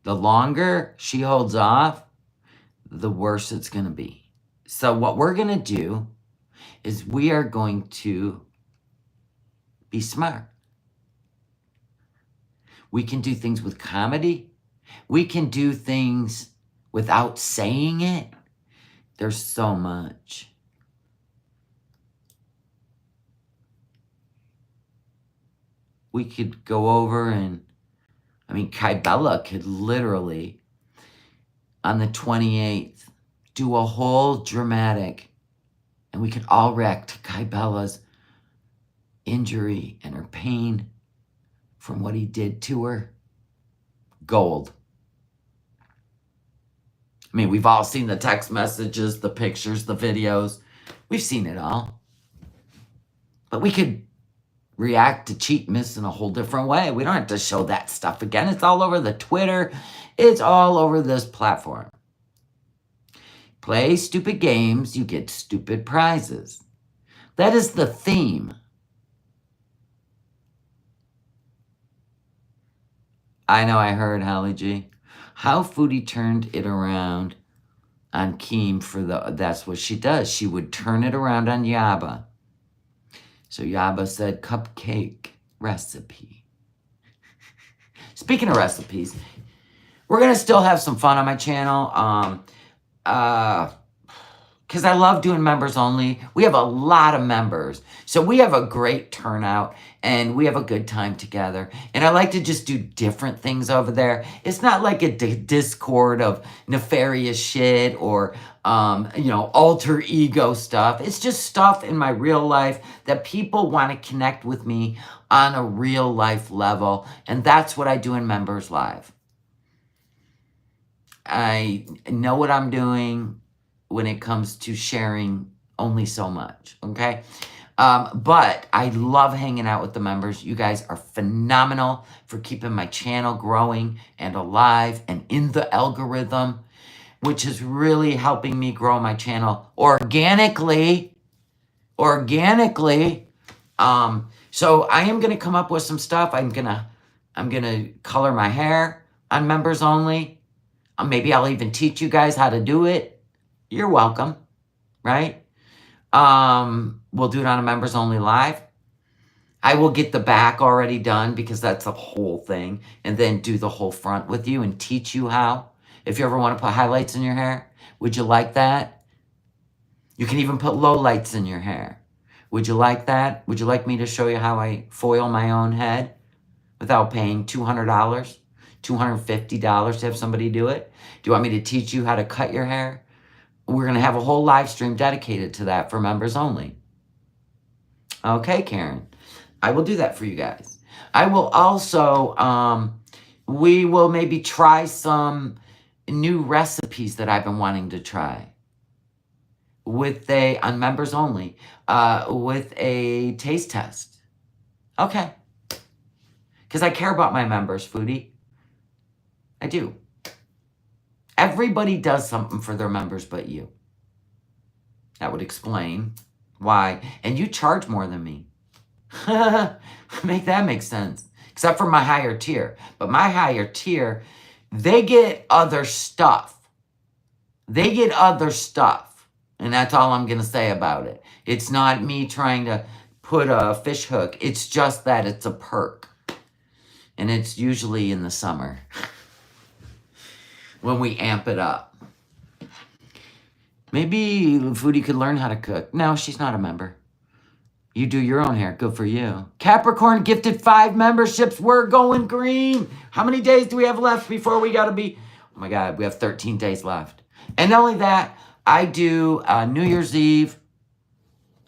A: The longer she holds off, the worse it's going to be. So what we're going to do is we are going to be smart. We can do things with comedy. We can do things without saying it. There's so much. we could go over and, I mean, Kybella could literally, on the 28th, do a whole dramatic, and we could all react to Kybella's injury and her pain from what he did to her. Gold. I mean, we've all seen the text messages, the pictures, the videos. We've seen it all. But we could react to Cheat Miss in a whole different way. We don't have to show that stuff again. It's all over the Twitter. It's all over this platform. Play stupid games, you get stupid prizes. That is the theme. I know, I heard, Holly G. How Foodie turned it around on Keem for that's what she does. She would turn it around on Yaba. So Yaba said, cupcake recipe. Speaking of recipes, we're going to still have some fun on my channel. Because I love doing members only. We have a lot of members. So we have a great turnout and we have a good time together. And I like to just do different things over there. It's not like a Discord of nefarious shit or, alter ego stuff. It's just stuff in my real life that people want to connect with me on a real life level. And that's what I do in Members Live. I know what I'm doing when it comes to sharing only so much, okay? But I love hanging out with the members. You guys are phenomenal for keeping my channel growing and alive and in the algorithm, which is really helping me grow my channel organically. So I am going to come up with some stuff. I'm going to color my hair on members only. Maybe I'll even teach you guys how to do it. You're welcome, right? We'll do it on a members only live. I will get the back already done because that's the whole thing. And then do the whole front with you and teach you how. If you ever want to put highlights in your hair, would you like that? You can even put lowlights in your hair. Would you like that? Would you like me to show you how I foil my own head without paying $200, $250 to have somebody do it? Do you want me to teach you how to cut your hair? We're going to have a whole live stream dedicated to that for members only. Okay, Karen. I will do that for you guys. I will also, we will maybe try some new recipes that I've been wanting to try. On members only, with a taste test. Okay. Because I care about my members, Foodie. I do. Everybody does something for their members but you. That would explain why. And you charge more than me. Make that make sense. Except for my higher tier. But my higher tier, they get other stuff. They get other stuff. And that's all I'm going to say about it. It's not me trying to put a fish hook. It's just that it's a perk. And it's usually in the summer. When we amp it up. Maybe Foodie could learn how to cook. No, she's not a member. You do your own hair. Good for you. Capricorn gifted 5 memberships. We're going green. How many days do we have left before we got to be... Oh my God, we have 13 days left. And not only that, I do New Year's Eve.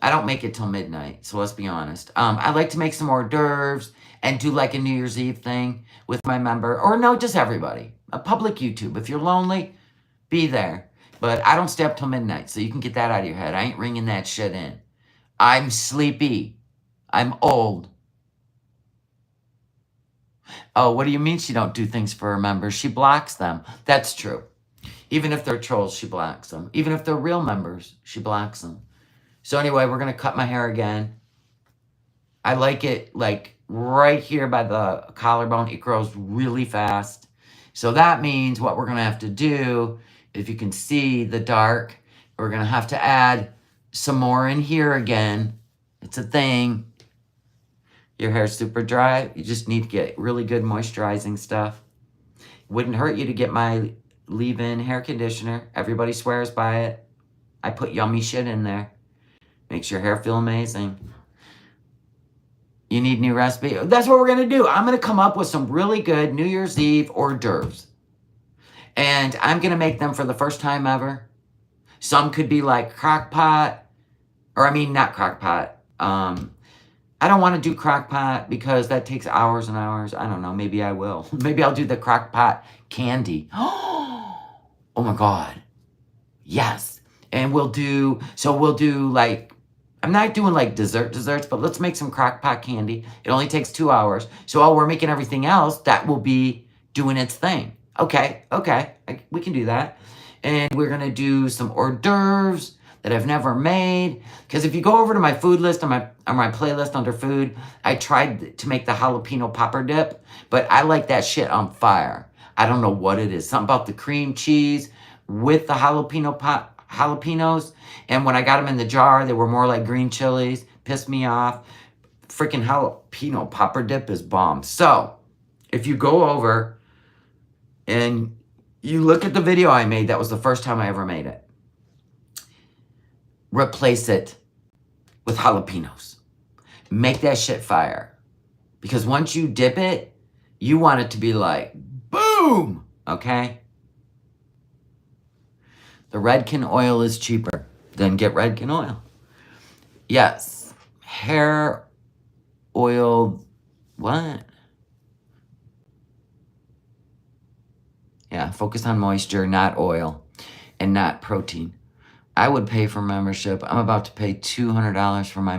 A: I don't make it till midnight, so let's be honest. I like to make some hors d'oeuvres and do like a New Year's Eve thing with my member. Or no, just everybody. A public YouTube. If you're lonely, be there. But I don't stay up till midnight, so you can get that out of your head. I ain't ringing that shit in. I'm sleepy. I'm old. Oh, what do you mean she don't do things for her members? She blocks them. That's true. Even if they're trolls, she blocks them. Even if they're real members, she blocks them. So anyway, we're going to cut my hair again. I like it like right here by the collarbone. It grows really fast. So that means what we're going to have to do, if you can see the dark, we're going to have to add some more in here again. It's a thing. Your hair's super dry. You just need to get really good moisturizing stuff. Wouldn't hurt you to get my leave-in hair conditioner. Everybody swears by it. I put yummy shit in there. Makes your hair feel amazing. You need new recipe? That's what we're going to do. I'm going to come up with some really good New Year's Eve hors d'oeuvres. And I'm going to make them for the first time ever. Some could be like crock pot. Or I mean, not crock pot. I don't want to do crock pot because that takes hours and hours. I don't know. Maybe I will. Maybe I'll do the crock pot candy. Oh my God. Yes. And we'll do like, I'm not doing like desserts, but let's make some crock pot candy. It only takes 2 hours. So while we're making everything else, that will be doing its thing. Okay. We can do that. And we're going to do some hors d'oeuvres that I've never made. Because if you go over to my food list on my playlist under food, I tried to make the jalapeno popper dip, but I like that shit on fire. I don't know what it is. Something about the cream cheese with the jalapenos. And when I got them in the jar, they were more like green chilies. Pissed me off. Freaking jalapeno popper dip is bomb. So if you go over and you look at the video I made, that was the first time I ever made it. Replace it with jalapenos. Make that shit fire. Because once you dip it, you want it to be like, boom! Okay? The Redken oil is cheaper. Then get Redken oil. Yes. Hair oil, what? Yeah, focus on moisture, not oil, and not protein. I would pay for membership. I'm about to pay $200 for my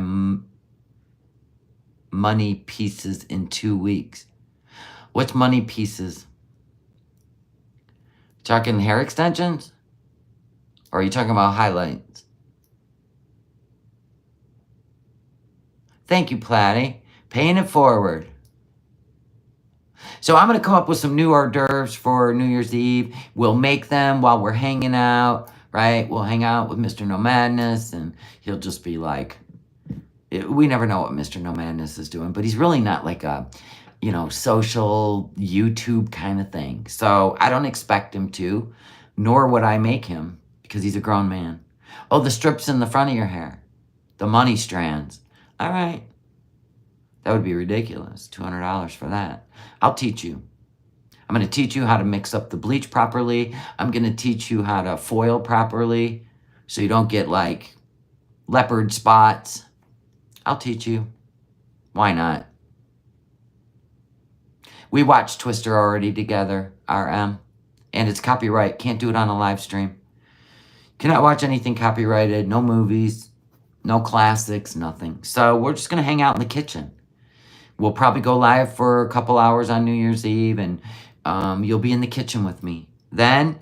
A: money pieces in 2 weeks. What's money pieces? Talking hair extensions? Or are you talking about highlights? Thank you, Platty. Paying it forward. So I'm going to come up with some new hors d'oeuvres for New Year's Eve. We'll make them while we're hanging out, right? We'll hang out with Mr. No Madness, and he'll just be like, we never know what Mr. No Madness is doing, but he's really not like a, social YouTube kind of thing. So I don't expect him to, nor would I make him, because he's a grown man. Oh, the strips in the front of your hair. The money strands. All right. That would be ridiculous. $200 for that. I'll teach you. I'm going to teach you how to mix up the bleach properly. I'm going to teach you how to foil properly so you don't get like leopard spots. I'll teach you. Why not? We watched Twister already together, RM. And it's copyright. Can't do it on a live stream. Cannot watch anything copyrighted. No movies. No classics. Nothing. So we're just going to hang out in the kitchen. We'll probably go live for a couple hours on New Year's Eve, and you'll be in the kitchen with me. Then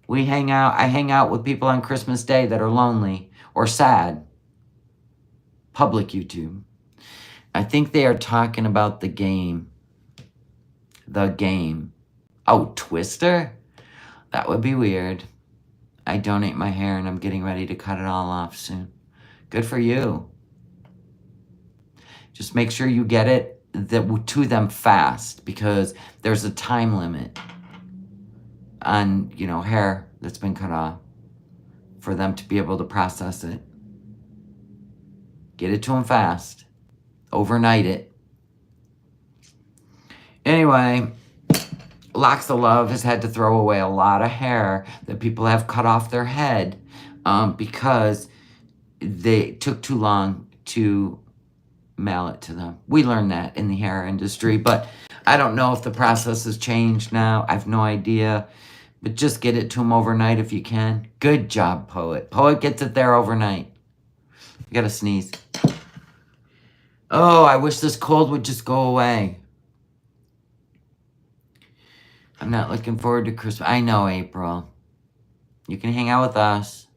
A: we hang out. I hang out with people on Christmas Day that are lonely or sad. Public YouTube. I think they are talking about the game. The game. Oh, Twister? That would be weird. I donate my hair, and I'm getting ready to cut it all off soon. Good for you. Just make sure you get it to them fast, because there's a time limit on, hair that's been cut off for them to be able to process it. Get it to them fast. Overnight it. Anyway, Locks of Love has had to throw away a lot of hair that people have cut off their head because they took too long to mail it to them. We learned that in the hair industry, but I don't know if the process has changed now. I have no idea. But just get it to them overnight if you can. Good job, Poet. Poet gets it there overnight. I gotta sneeze. Oh, I wish this cold would just go away. I'm not looking forward to Christmas. I know, April. You can hang out with us.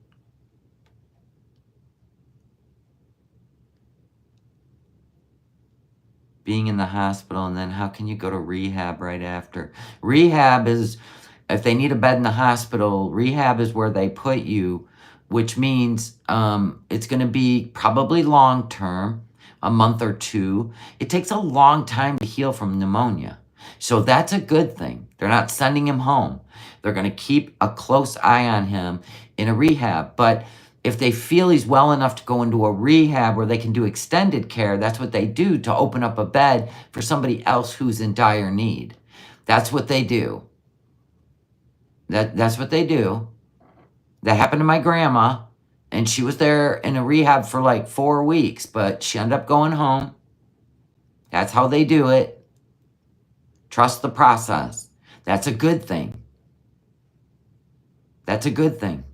A: Being in the hospital, and then how can you go to rehab right after? Rehab is, if they need a bed in the hospital, rehab is where they put you, which means it's going to be probably long-term, a month or two. It takes a long time to heal from pneumonia. So that's a good thing. They're not sending him home. They're going to keep a close eye on him in a rehab. But If they feel he's well enough to go into a rehab where they can do extended care, that's what they do to open up a bed for somebody else who's in dire need. That's what they do. That's what they do. That happened to my grandma, and she was there in a rehab for like 4 weeks, but she ended up going home. That's how they do it. Trust the process. That's a good thing. That's a good thing.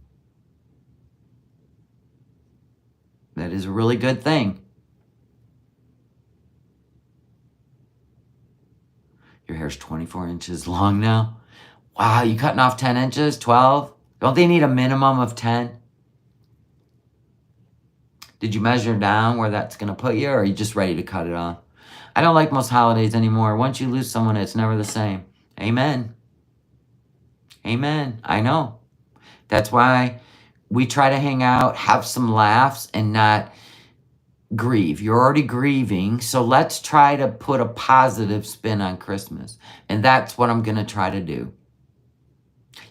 A: That is a really good thing. Your hair's 24 inches long now. Wow, you cutting off 10 inches, 12? Don't they need a minimum of 10? Did you measure down where that's going to put you, or are you just ready to cut it off? I don't like most holidays anymore. Once you lose someone, it's never the same. Amen. Amen. I know. That's why we try to hang out, have some laughs, and not grieve. You're already grieving, so let's try to put a positive spin on Christmas. And that's what I'm going to try to do.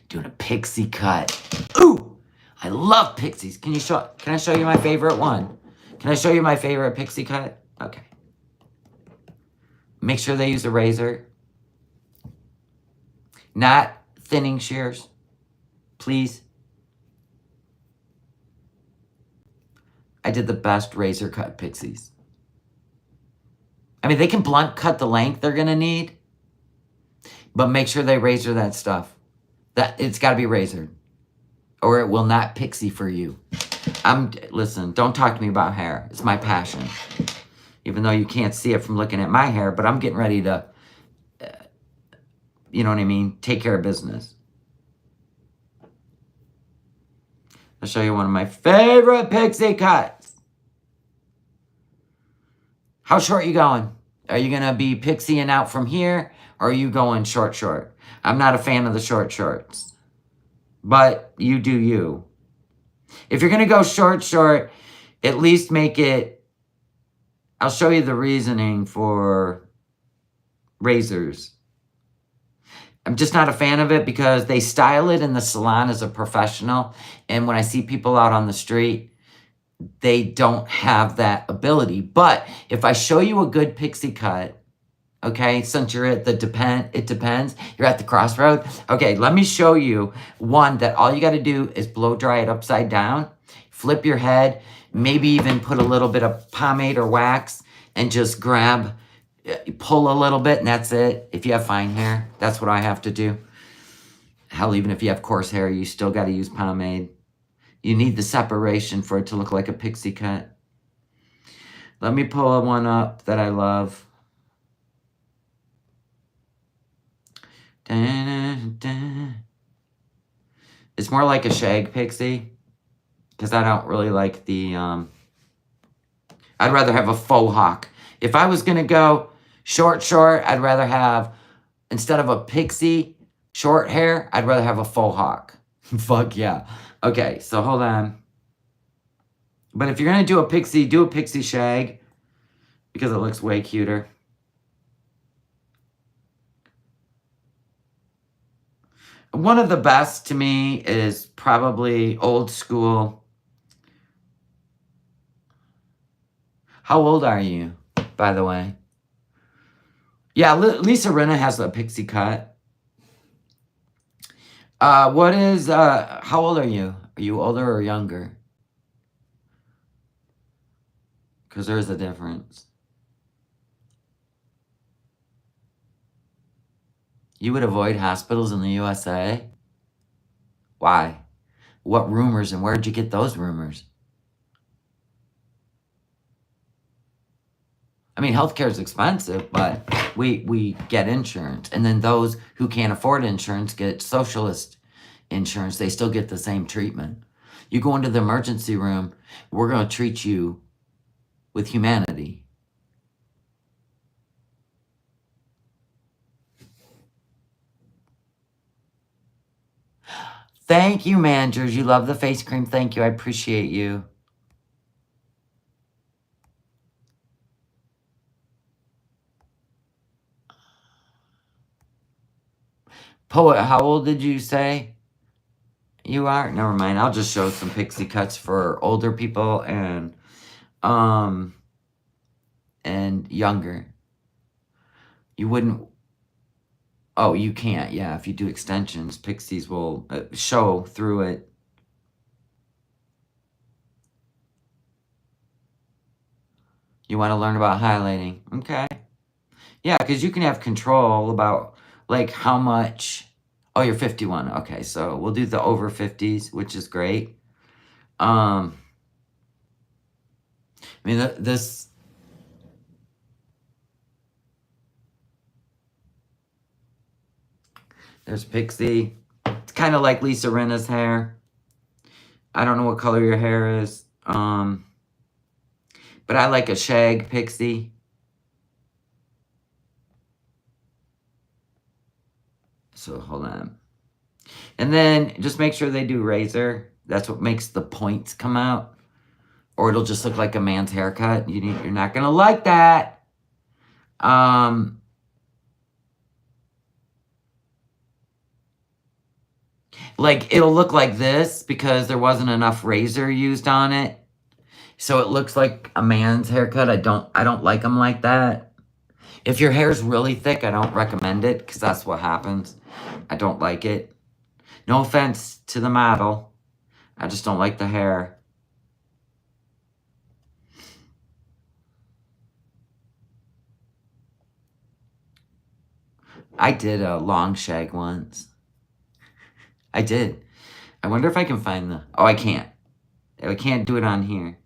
A: Doing a pixie cut. Ooh, I love pixies. Can I show you my favorite one? Can I show you my favorite pixie cut? Okay. Make sure they use a razor. Not thinning shears. Please. I did the best razor cut pixies. I mean, they can blunt cut the length they're going to need, but make sure they razor that stuff. It's got to be razored, or it will not pixie for you. Listen, don't talk to me about hair. It's my passion. Even though you can't see it from looking at my hair, but I'm getting ready to, you know what I mean, take care of business. I'll show you one of my favorite pixie cuts. How short you going? Are you going to be pixieing out from here, or are you going short? I'm not a fan of the short shorts, but you do you. If you're going to go short, at least make it, I'll show you the reasoning for razors. I'm just not a fan of it because they style it in the salon as a professional. And when I see people out on the street, they don't have that ability. But if I show you a good pixie cut, okay, since you're at it depends, you're at the crossroad. Okay, let me show you one that all you got to do is blow dry it upside down, flip your head, maybe even put a little bit of pomade or wax, and just pull a little bit, and that's it. If you have fine hair, that's what I have to do. Hell, even if you have coarse hair, you still got to use pomade. You need the separation for it to look like a pixie cut. Let me pull one up that I love. It's more like a shag pixie, because I don't really like the, I'd rather have a faux hawk. If I was going to go short, I'd rather have, instead of a pixie short hair, I'd rather have a faux hawk. Fuck yeah. Okay, so hold on. But if you're going to do a pixie shag, because it looks way cuter. One of the best to me is probably old school. How old are you, by the way? Yeah, Lisa Rinna has a pixie cut. How old are you? Are you older or younger? Because there's a difference. You would avoid hospitals in the USA? Why? What rumors, and where'd you get those rumors? I mean, healthcare is expensive, but we get insurance. And then those who can't afford insurance get socialist insurance. They still get the same treatment. You go into the emergency room, we're going to treat you with humanity. Thank you, managers. You love the face cream. Thank you. I appreciate you. Poet, how old did you say? You are? Never mind. I'll just show some pixie cuts for older people and younger. You wouldn't... Oh, you can't. Yeah, if you do extensions, pixies will show through it. You want to learn about highlighting. Okay. Yeah, because you can have control about, like, how much... Oh, you're 51. Okay, so we'll do the over 50s, which is great. I mean, this... There's Pixie. It's kind of like Lisa Rinna's hair. I don't know what color your hair is. But I like a shag Pixie. So hold on. And then just make sure they do razor. That's what makes the points come out. Or it'll just look like a man's haircut. You're not going to like that. Like, it'll look like this because there wasn't enough razor used on it. So it looks like a man's haircut. I don't like them like that. If your hair's really thick, I don't recommend it because that's what happens. I don't like it. No offense to the model. I just don't like the hair. I did a long shag once. I did. I wonder if I can find the... Oh, I can't. I can't do it on here.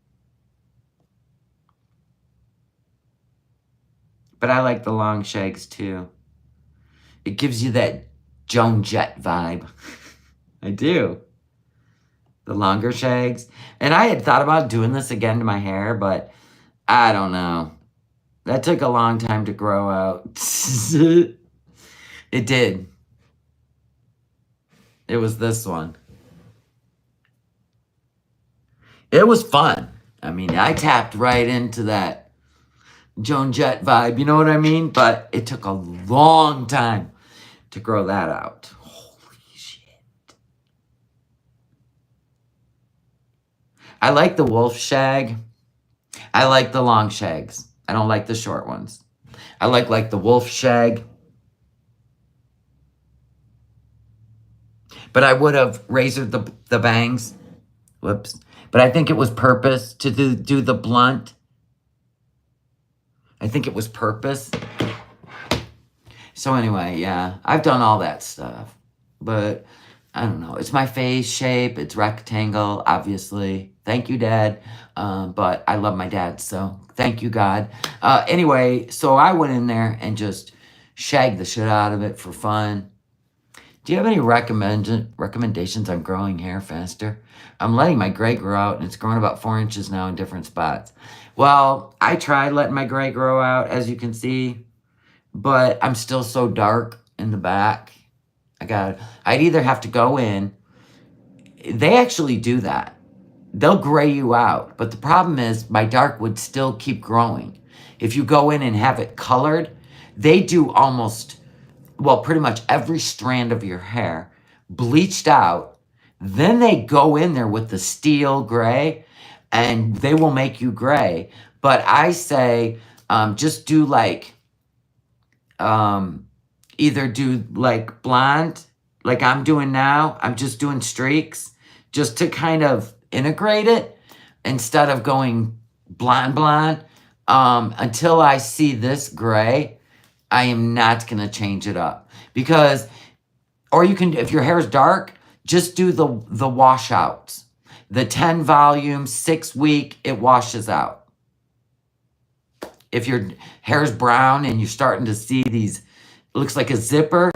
A: But I like the long shags too. It gives you that Joan Jett vibe. I do. The longer shags. And I had thought about doing this again to my hair, but I don't know. That took a long time to grow out. It did. It was this one. It was fun. I mean, I tapped right into that Joan Jett vibe, you know what I mean? But it took a long time to grow that out. Holy shit. I like the wolf shag. I like the long shags. I don't like the short ones. I like the wolf shag. But I would have razored the bangs. Whoops. But I think it was purpose to do the blunt. I think it was purpose. So anyway, yeah. I've done all that stuff. But I don't know. It's my face shape. It's rectangle, obviously. Thank you, Dad. But I love my dad, so thank you, God. Anyway, so I went in there and just shagged the shit out of it for fun. Do you have any recommendations on growing hair faster? I'm letting my gray grow out, and it's growing about 4 inches now in different spots. Well, I tried letting my gray grow out, as you can see, but I'm still so dark in the back. I'd either have to go in. They actually do that. They'll gray you out, but the problem is my dark would still keep growing. If you go in and have it colored, they do almost... well, pretty much every strand of your hair bleached out. Then they go in there with the steel gray and they will make you gray. But I say, just do like, either do like blonde, like I'm doing now. I'm just doing streaks just to kind of integrate it instead of going blonde. Until I see this gray, I am not going to change it up because, or you can, if your hair is dark, just do the washouts. The 10 volume, 6 week, it washes out. If your hair is brown and you're starting to see these, it looks like a zipper,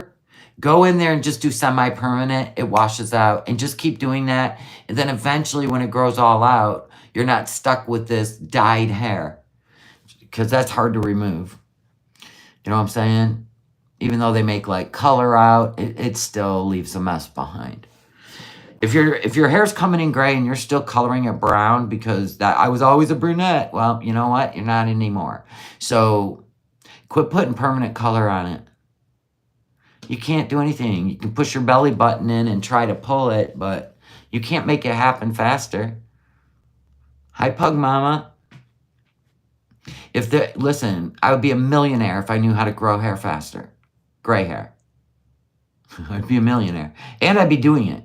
A: go in there and just do semi-permanent. It washes out and just keep doing that. And then eventually when it grows all out, you're not stuck with this dyed hair because that's hard to remove. You know what I'm saying? Even though they make like color out, it still leaves a mess behind. If your hair's coming in gray and you're still coloring it brown because I was always a brunette, well, you know what? You're not anymore. So quit putting permanent color on it. You can't do anything. You can push your belly button in and try to pull it, but you can't make it happen faster. Hi, Pug Mama. Listen, I would be a millionaire if I knew how to grow hair faster. Gray hair. I'd be a millionaire. And I'd be doing it.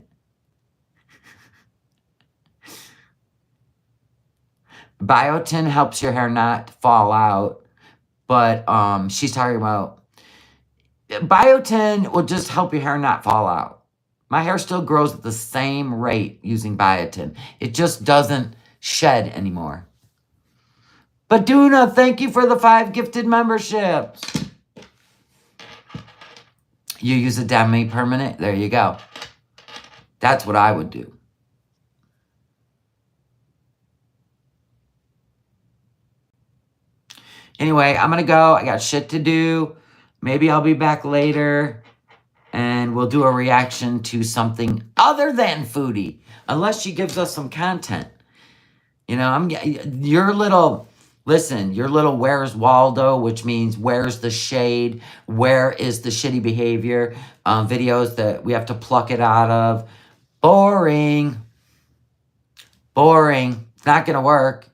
A: Biotin helps your hair not fall out. But she's talking about biotin will just help your hair not fall out. My hair still grows at the same rate using biotin. It just doesn't shed anymore. But Duna, thank you for the 5 gifted memberships. You use a demi-permanent? There you go. That's what I would do. Anyway, I'm going to go. I got shit to do. Maybe I'll be back later. And we'll do a reaction to something other than Foodie. Unless she gives us some content. You know, your little Where's Waldo, which means where's the shade, where is the shitty behavior, videos that we have to pluck it out of. Boring. Boring. It's not going to work.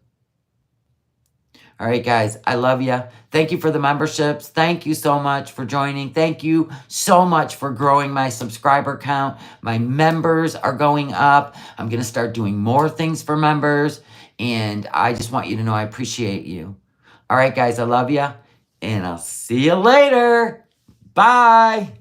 A: All right, guys, I love you. Thank you for the memberships. Thank you so much for joining. Thank you so much for growing my subscriber count. My members are going up. I'm going to start doing more things for members. And I just want you to know I appreciate you. All right, guys, I love you. And I'll see you later. Bye.